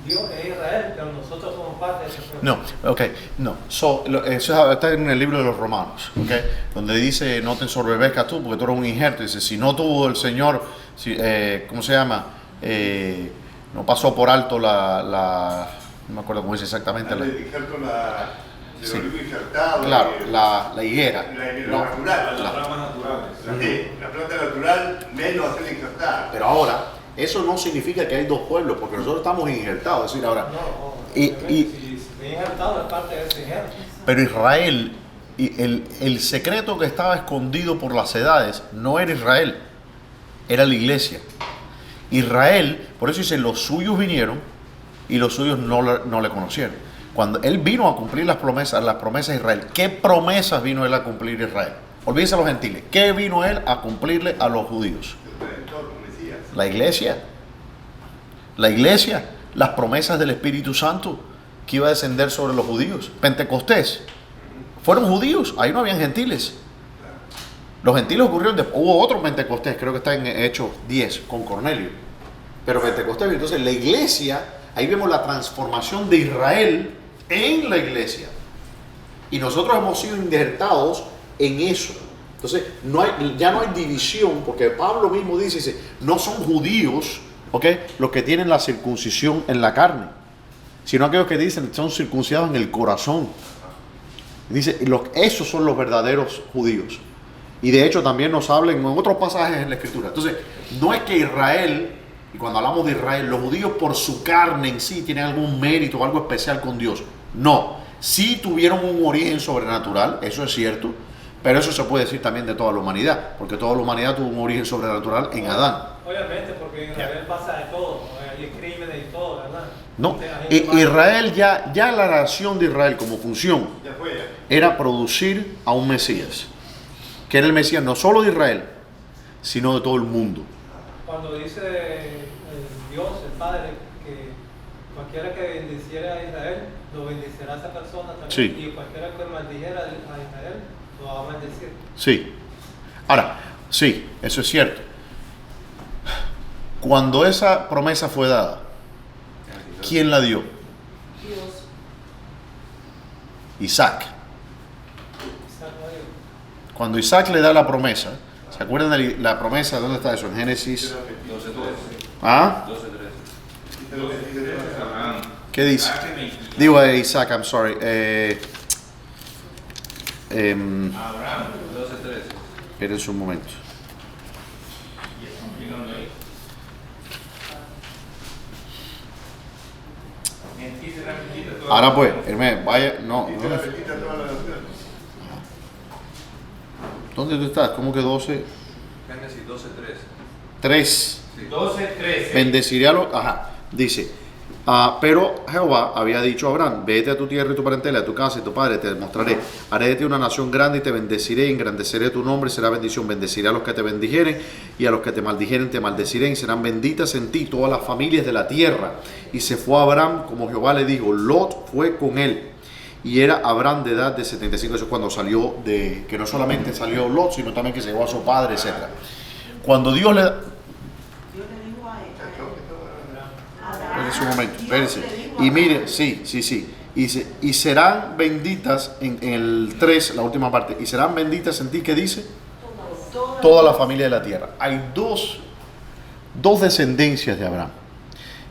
S7: Dios es Israel, pero nosotros somos parte de ese pueblo.
S3: No, ok, no. Eso está en el libro de los Romanos, ok, donde dice, no te ensoberbezcas tú, porque tú eres un injerto. Dice, si no tuvo el Señor, ¿cómo se llama? No pasó por alto no me acuerdo cómo dice exactamente.
S2: Le dijeron
S3: Sí.
S2: olivo injertado.
S3: Claro, la higuera.
S2: La natural.
S1: Las ramas naturales.
S2: Sí, la planta natural menos el injertar.
S3: Pero ahora, eso no significa que hay dos pueblos, porque nosotros estamos injertados. Es decir, ahora,
S7: Si se injertado es parte de ese injerto.
S3: pero Israel, el secreto que estaba escondido por las edades, no era Israel, era la iglesia. Israel, por eso dice, los suyos vinieron y los suyos no le conocieron. Cuando él vino a cumplir las promesas de Israel, ¿qué promesas vino él a cumplir Israel? Olvídense a los gentiles. ¿Qué vino él a cumplirle a los judíos? La iglesia. La iglesia. Las promesas del Espíritu Santo que iba a descender sobre los judíos. Pentecostés. Fueron judíos. Ahí no habían gentiles. Los gentiles ocurrieron después. Hubo otro Pentecostés, creo que está en Hechos 10, con Cornelio. Pero Pentecostés. Entonces la iglesia, ahí vemos la transformación de Israel en la iglesia. Y nosotros hemos sido injertados en eso. Entonces, ya no hay división, porque Pablo mismo dice, no son judíos, ¿ok?, los que tienen la circuncisión en la carne, sino aquellos que dicen son circuncidados en el corazón. Dice, esos son los verdaderos judíos. Y de hecho también nos hablan en otros pasajes en la Escritura. Entonces, no es que Israel, y cuando hablamos de Israel, los judíos por su carne en sí tienen algún mérito o algo especial con Dios. No, sí tuvieron un origen sobrenatural, eso es cierto, pero eso se puede decir también de toda la humanidad, porque toda la humanidad tuvo un origen sobrenatural en Adán.
S7: Obviamente, porque en Israel pasa de todo, hay crímenes y todo, ¿verdad?
S3: No, Israel ya la nación de Israel como función
S2: Ya fue ya.
S3: era producir a un Mesías, que era el Mesías no solo de Israel, sino de todo el mundo.
S7: Cuando dice Dios, el Padre, que cualquiera que bendiciera a Israel, lo bendecirá a esa persona también.
S3: Sí.
S7: Y cualquiera que maldijera a Israel, lo va a maldecir.
S3: Sí. Ahora, sí, eso es cierto. Cuando esa promesa fue dada, ¿quién la dio?
S4: Dios.
S3: Isaac.
S7: Isaac lo dijo.
S3: Cuando Isaac le da la promesa, ¿se acuerdan de la promesa? ¿Dónde está eso? En Génesis.
S6: 12:13.
S3: ¿Ah?
S6: 12:13.
S1: Abraham.
S3: ¿Qué dice? Digo Isaac, I'm sorry.
S1: Abraham.
S6: 12:13.
S3: Espérense un momento. Ahora pues, Hermes, vaya, no.
S2: Y te la bendita toda la nación.
S3: ¿Dónde tú estás? ¿Cómo que 12?
S6: Génesis 12:13.
S3: 3.
S1: 12, 13.
S3: Bendeciré a los... Ajá, dice, pero Jehová había dicho a Abraham, vete a tu tierra y tu parentela, a tu casa y tu padre, te mostraré, haré de ti una nación grande y te bendeciré, engrandeceré tu nombre, será bendición, bendeciré a los que te bendijeren y a los que te maldijeren te maldeciré y serán benditas en ti todas las familias de la tierra. Y se fue Abraham como Jehová le dijo, Lot fue con él. Y era Abraham de edad de 75, eso es cuando salió que no solamente salió Lot, sino también que se llevó a su padre, etc. Cuando Dios le...
S4: Dios le dijo a Abraham.
S3: Espérense un momento,
S4: Dios
S3: espérense.
S4: le dijo a
S3: Y mire,
S4: Abraham.
S3: sí. Y serán benditas en el 3, la última parte. Y serán benditas en ti, ¿qué dice? Toda la familia de la tierra. Hay dos descendencias de Abraham.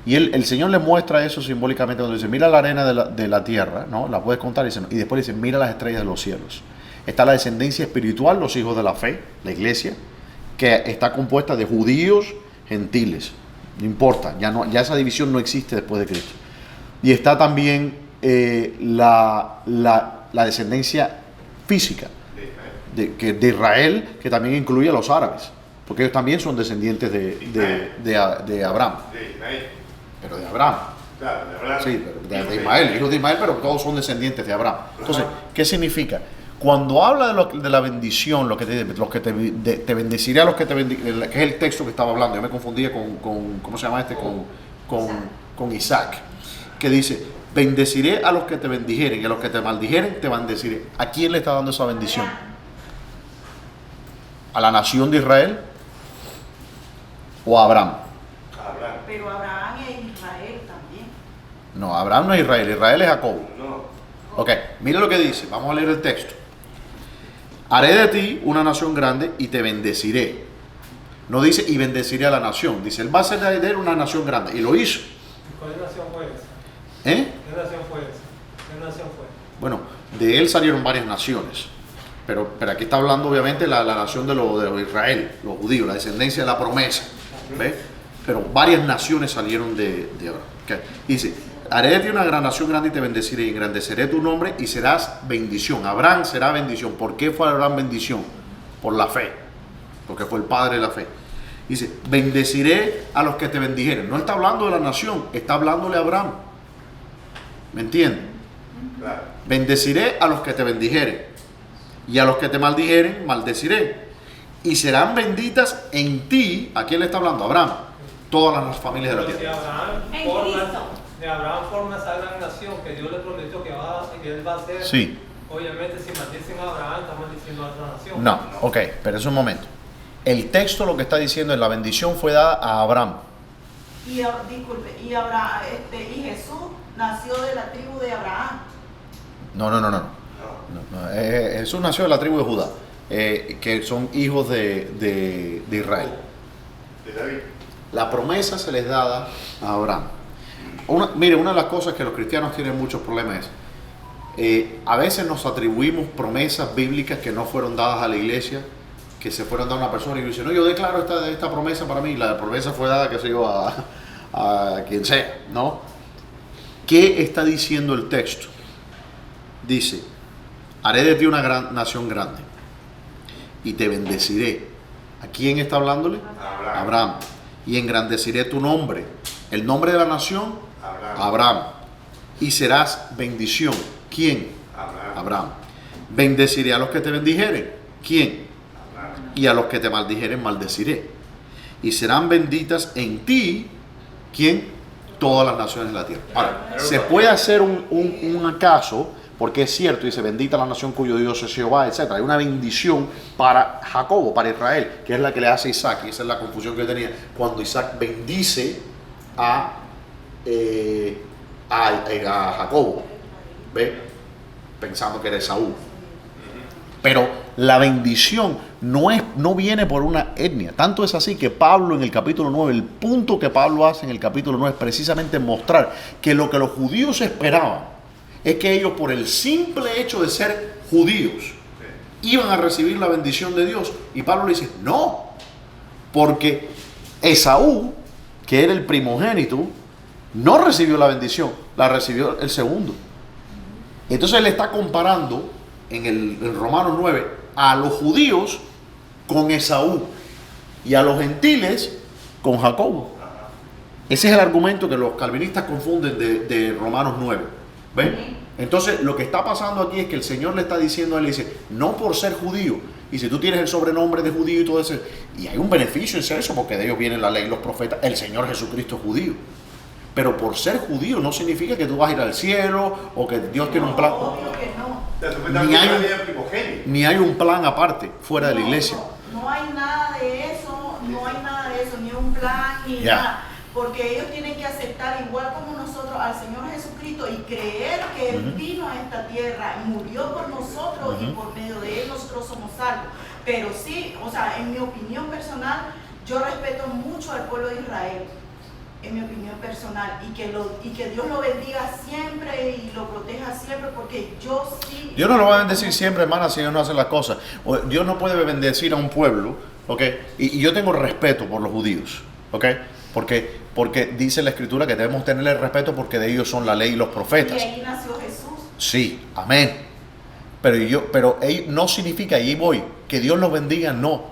S3: Y el Señor le muestra eso simbólicamente cuando dice, mira la arena de la tierra, ¿no? La puedes contar. Y después dice, mira las estrellas de los cielos. Está la descendencia espiritual, los hijos de la fe, la iglesia, que está compuesta de judíos, gentiles. no importa, ya esa división no existe después de Cristo. Y está también la descendencia física de Israel, que también incluye a los árabes, porque ellos también son descendientes de Abraham.
S2: De Ismael.
S3: Pero de Abraham.
S2: Claro, de Abraham.
S3: Sí, de Ismael, hijos de Ismael, pero todos son descendientes de Abraham. Entonces, ¿qué significa? Cuando habla de la bendición, te bendeciré a los que te bendigan, que es el texto que estaba hablando, yo me confundía con ¿cómo se llama este? Con Isaac, que dice, bendeciré a los que te bendijeren y a los que te maldijeren te bendeciré. ¿A quién le está dando esa bendición? ¿A la nación de Israel o a Abraham?
S2: Abraham.
S4: Pero Abraham es Israel también.
S3: No, Abraham no es Israel, Israel es Jacob.
S2: No.
S3: Ok, mire lo que dice, vamos a leer el texto. Haré de ti una nación grande y te bendeciré. No dice y bendeciré a la nación, dice él va a ser de él una nación grande, y lo hizo.
S7: ¿Cuál nación fue esa?
S3: ¿Eh?
S7: ¿Qué nación fue esa? ¿Qué nación fue?
S3: Bueno, de él salieron varias naciones, pero aquí está hablando obviamente la nación de los Israel, los judíos, la descendencia de la promesa, ¿ves? Pero varias naciones salieron de Abraham. Okay. Dice, haré de ti una gran nación grande y te bendeciré y engrandeceré tu nombre y serás bendición. Abraham será bendición. ¿Por qué fue Abraham bendición? Por la fe, porque fue el padre de la fe. Dice, bendeciré a los que te bendijeren. No está hablando de la nación, está hablándole a Abraham. ¿Me entienden?
S2: Claro.
S3: Bendeciré a los que te bendijeren y a los que te maldijeren, maldeciré. Y serán benditas en ti, ¿a quién le está hablando? A Abraham, todas las familias de la
S7: Pero si
S3: tierra.
S7: de Abraham forma esa gran nación que Dios le prometió que él va a hacer.
S3: Sí.
S7: Obviamente, si maldicen a Abraham, están maldiciendo a otra nación.
S3: No, ok, pero es un momento. El texto lo que está diciendo es la bendición fue dada a Abraham.
S4: Disculpe, y Jesús nació de la tribu de Abraham.
S3: No. Jesús nació de la tribu de Judá, que son hijos de Israel.
S2: De David.
S3: La promesa se les dada a Abraham. Mire, una de las cosas que los cristianos tienen muchos problemas es, a veces nos atribuimos promesas bíblicas que no fueron dadas a la iglesia, que se fueron dadas a una persona y dice, no, yo declaro esta promesa para mí, la promesa fue dada, qué sé yo, a quien sea, ¿no? ¿Qué está diciendo el texto? Dice, haré de ti una gran nación grande y te bendeciré. ¿A quién está hablándole? Abraham. Y engrandeceré tu nombre. El nombre de la nación, Abraham. Y serás bendición. ¿Quién? Abraham. Bendeciré a los que te bendijeren. ¿Quién? Abraham. Y a los que te maldijeren, maldeciré. Y serán benditas en ti. ¿Quién? Todas las naciones de la tierra. Ahora, se puede hacer un acaso, porque es cierto, dice, bendita la nación cuyo Dios es Jehová, etc. Hay una bendición para Jacobo, para Israel, que es la que le hace Isaac, y esa es la confusión que yo tenía, cuando Isaac bendice a Jacobo, ¿ve? Pensando que era Esaú. Pero la bendición no viene por una etnia. Tanto es así que Pablo en el capítulo 9, el punto que Pablo hace en el capítulo 9 es precisamente mostrar que lo que los judíos esperaban es que ellos, por el simple hecho de ser judíos, iban a recibir la bendición de Dios. Y Pablo le dice, no, porque Esaú, que era el primogénito, no recibió la bendición, la recibió el segundo. Entonces él está comparando en Romanos 9 a los judíos con Esaú y a los gentiles con Jacobo. Ese es el argumento que los calvinistas confunden de Romanos 9. ¿Ven? Entonces lo que está pasando aquí es que el Señor le está diciendo a él, dice, no por ser judío, y si tú tienes el sobrenombre de judío y todo eso, y hay un beneficio en ser eso, porque de ellos viene la ley y los profetas, el Señor Jesucristo es judío. Pero por ser judío no significa que tú vas a ir al cielo o que Dios tiene un plan.
S4: Obvio que no.
S3: Ni hay un plan aparte fuera de la iglesia.
S4: No hay nada de eso, ni un plan, ni nada. Porque ellos tienen que aceptar, igual como nosotros, al Señor Jesucristo y creer que Él vino a esta tierra y murió por nosotros y por medio de Él nosotros somos salvos. Pero sí, o sea, en mi opinión personal, yo respeto mucho al pueblo de Israel. En mi opinión personal, y que Dios lo bendiga siempre y lo proteja siempre, porque yo sí...
S3: Dios no lo va a bendecir siempre, hermana, si Dios no hace las cosas. Dios no puede bendecir a un pueblo, ¿ok? Y yo tengo respeto por los judíos, ¿ok? porque dice la Escritura que debemos tenerle respeto porque de ellos son la ley y los
S4: Y
S3: profetas.
S4: ahí nació Jesús.
S3: Sí, amén. Pero no significa, y ahí voy, que Dios los bendiga, no.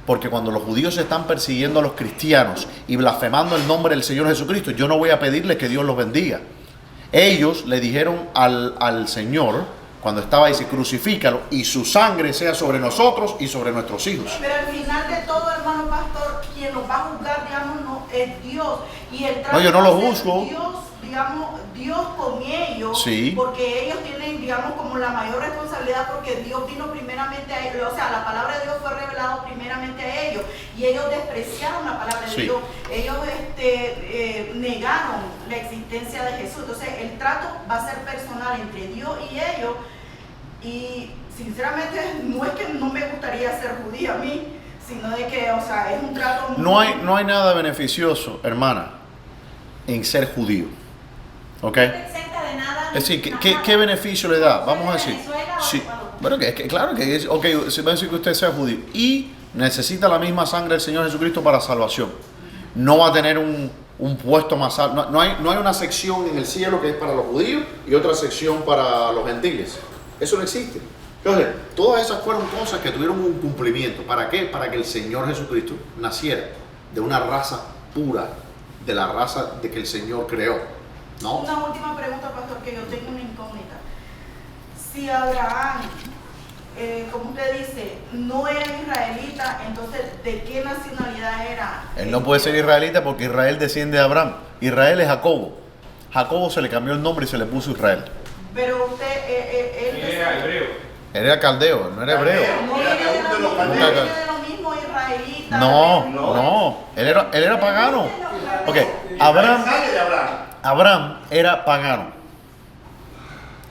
S3: Porque cuando los judíos están persiguiendo a los cristianos y blasfemando el nombre del Señor Jesucristo, yo no voy a pedirles que Dios los bendiga. Ellos le dijeron al Señor, cuando estaba ahí, dice, crucifícalo y su sangre sea sobre nosotros y sobre nuestros hijos.
S4: Pero al final de todo, hermano pastor, quien nos va a juzgar, digamos, no, es Dios. Y el trato
S3: No, yo no lo
S4: va a ser
S3: juzgo.
S4: Dios, digamos, Dios con ellos,
S3: Sí.
S4: porque ellos tienen, digamos, como la mayor responsabilidad, porque Dios vino primeramente a ellos, o sea, la palabra de Dios fue revelada primeramente a ellos, y ellos despreciaron la palabra de
S3: Sí.
S4: Dios, ellos negaron la existencia de Jesús. Entonces el trato va a ser personal entre Dios y ellos, y sinceramente no es que no me gustaría ser judía a mí, sino de que, o sea, es un trato muy...
S3: No hay nada beneficioso, hermana, en ser judío. ¿Ok?
S5: No te exenta de nada.
S3: Es decir,
S5: nada.
S3: ¿qué beneficio le da? Vamos a decir.
S5: Venezuela o
S3: Sí.
S5: Ecuador.
S3: Bueno, claro que es, ok, se va a decir que usted sea judío y necesita la misma sangre del Señor Jesucristo para salvación. No va a tener un puesto más alto. No hay una sección en el cielo que es para los judíos y otra sección para los gentiles. Eso no existe. Entonces, todas esas fueron cosas que tuvieron un cumplimiento. ¿Para qué? Para que el Señor Jesucristo naciera de una raza pura, de la raza de que el Señor creó. ¿No?
S4: Una última pregunta, pastor, que yo tengo una incógnita. Si Abraham, como usted dice, no era israelita, entonces, ¿de qué nacionalidad era?
S3: Él no puede ser israelita porque Israel desciende de Abraham. Israel es Jacobo. Jacobo se le cambió el nombre y se le puso Israel.
S4: Pero usted,
S1: Él era hebreo.
S3: Él era caldeo, no era hebreo.
S4: no viene de lo mismo israelita.
S3: No. Él era pagano. Ok, Abraham era pagano.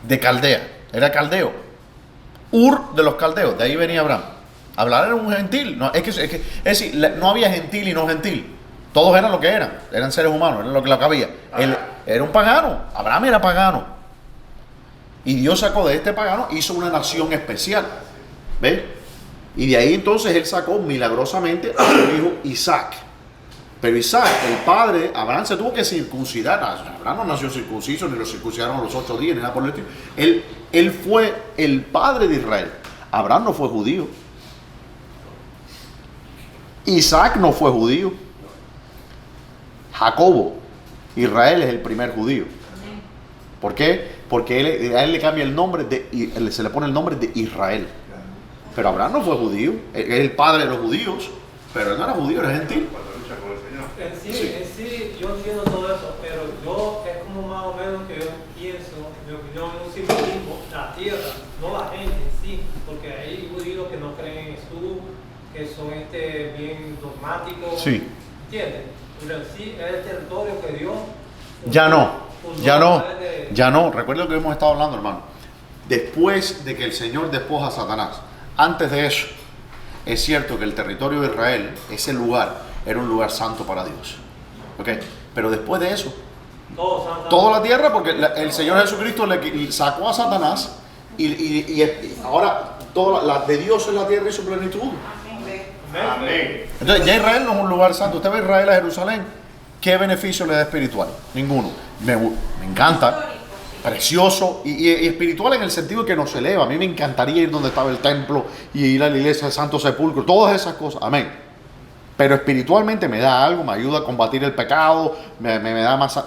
S3: De Caldea. Era caldeo. Ur de los caldeos. De ahí venía Abraham. Hablar era un gentil. No, es decir, no había gentil y no gentil. Todos eran lo que eran. Eran seres humanos. Era lo que había. Él era un pagano. Abraham era pagano. Y Dios sacó de este pagano, hizo una nación especial. ¿Ves? Y de ahí entonces él sacó milagrosamente a su hijo Isaac. Pero Isaac, el padre, Abraham se tuvo que circuncidar. Abraham no nació circunciso, ni lo circuncidaron a los 8 días, ni nada por el estilo. Él fue el padre de Israel. Abraham no fue judío. Isaac no fue judío. Jacobo, Israel es el primer judío. ¿Por qué? Porque a él le cambia el nombre, se le pone el nombre de Israel. Pero Abraham no fue judío, es el padre de los judíos, pero él no era judío, era gentil.
S7: En sí, yo entiendo todo eso, pero yo es como más o menos que yo pienso, mi opinión, un simbolismo, la tierra, no la gente en sí, porque hay judíos que no creen en Jesús, que son bien dogmáticos,
S3: Sí.
S7: ¿entiendes? Pero en sí es el territorio que Dios
S3: Ya no.
S7: de-
S3: Recuerda lo que hemos estado hablando, hermano. Después de que el Señor despoja a Satanás, antes de eso, es cierto que el territorio de Israel, ese lugar, era un lugar santo para Dios. ¿Ok? Pero después de eso, toda la tierra, porque el Señor Jesucristo le sacó a Satanás y ahora toda la de Dios es la tierra y su plenitud.
S2: Amén.
S3: Entonces ya Israel no es un lugar santo. Usted ve Israel a Jerusalén, ¿qué beneficio le da espiritual? Ninguno. Me encanta, precioso y espiritual en el sentido que nos eleva. A mí me encantaría ir donde estaba el templo y ir a la iglesia del Santo Sepulcro, todas esas cosas. Amén. Pero espiritualmente me da algo, me ayuda a combatir el pecado, me da más...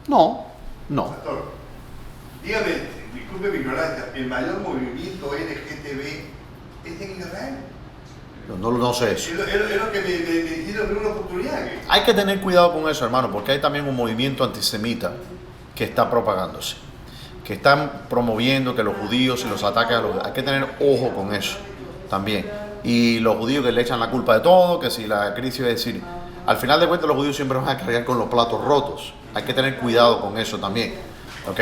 S3: No.
S2: Pastor, dígame, disculpe mi ignorancia, ¿el mayor movimiento LGTB es en Israel?
S3: No sé eso.
S2: Es lo que me dijeron en una oportunidad.
S3: Hay que tener cuidado con eso, hermano, porque hay también un movimiento antisemita que está propagándose, que están promoviendo que los judíos y los ataques a los... Hay que tener ojo con eso también. Y los judíos que le echan la culpa de todo, que si la crisis, es decir, al final de cuentas los judíos siempre van a cargar con los platos rotos. Hay que tener cuidado con eso también, ¿ok?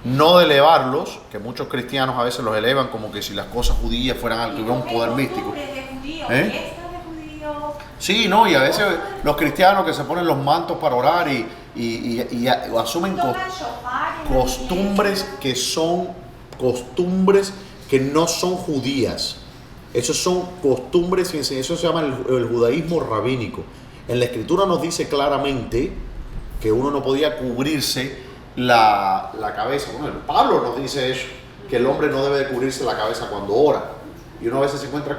S3: No de elevarlos, que muchos cristianos a veces los elevan como que si las cosas judías fueran algo, tuvieran un poder místico. ¿Eh? Sí, no, y a veces los cristianos que se ponen los mantos para orar y asumen costumbres que no son judías. Esos son costumbres, eso se llama el judaísmo rabínico. En la escritura nos dice claramente que uno no podía cubrirse la cabeza. Bueno, Pablo nos dice eso, que el hombre no debe de cubrirse la cabeza cuando ora. Y uno a veces se encuentra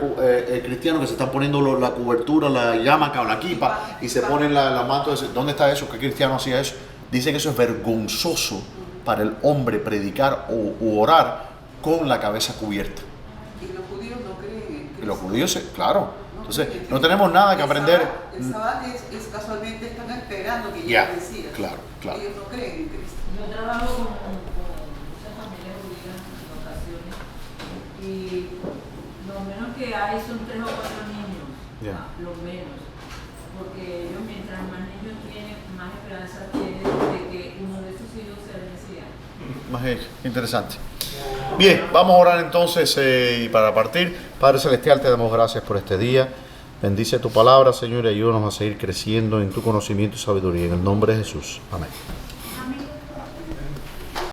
S3: cristianos que se están poniendo la cobertura, la yamaca o la kipa y se ponen la manto. ¿Dónde está eso? ¿Qué cristiano hacía eso? Dice que eso es vergonzoso para el hombre predicar o orar con la cabeza cubierta.
S8: Y los judíos no creen en Cristo.
S3: Y los judíos, claro. Entonces, no tenemos nada que aprender.
S8: El sábado es casualmente están esperando que llegue
S3: Ya,
S8: el Mesías.
S3: claro.
S8: Ellos no creen en Cristo.
S9: Yo trabajo con muchas familias judías en ocasiones y lo menos que hay son 3 o 4 niños, lo menos, porque ellos mientras más niños tienen, más esperanza tienen de que uno de sus hijos sea el Mesías.
S3: Más interesante. Bien, vamos a orar entonces y para partir. Padre Celestial, te damos gracias por este día. Bendice tu palabra, Señor, y ayúdanos a seguir creciendo en tu conocimiento y sabiduría. En el nombre de Jesús. Amén.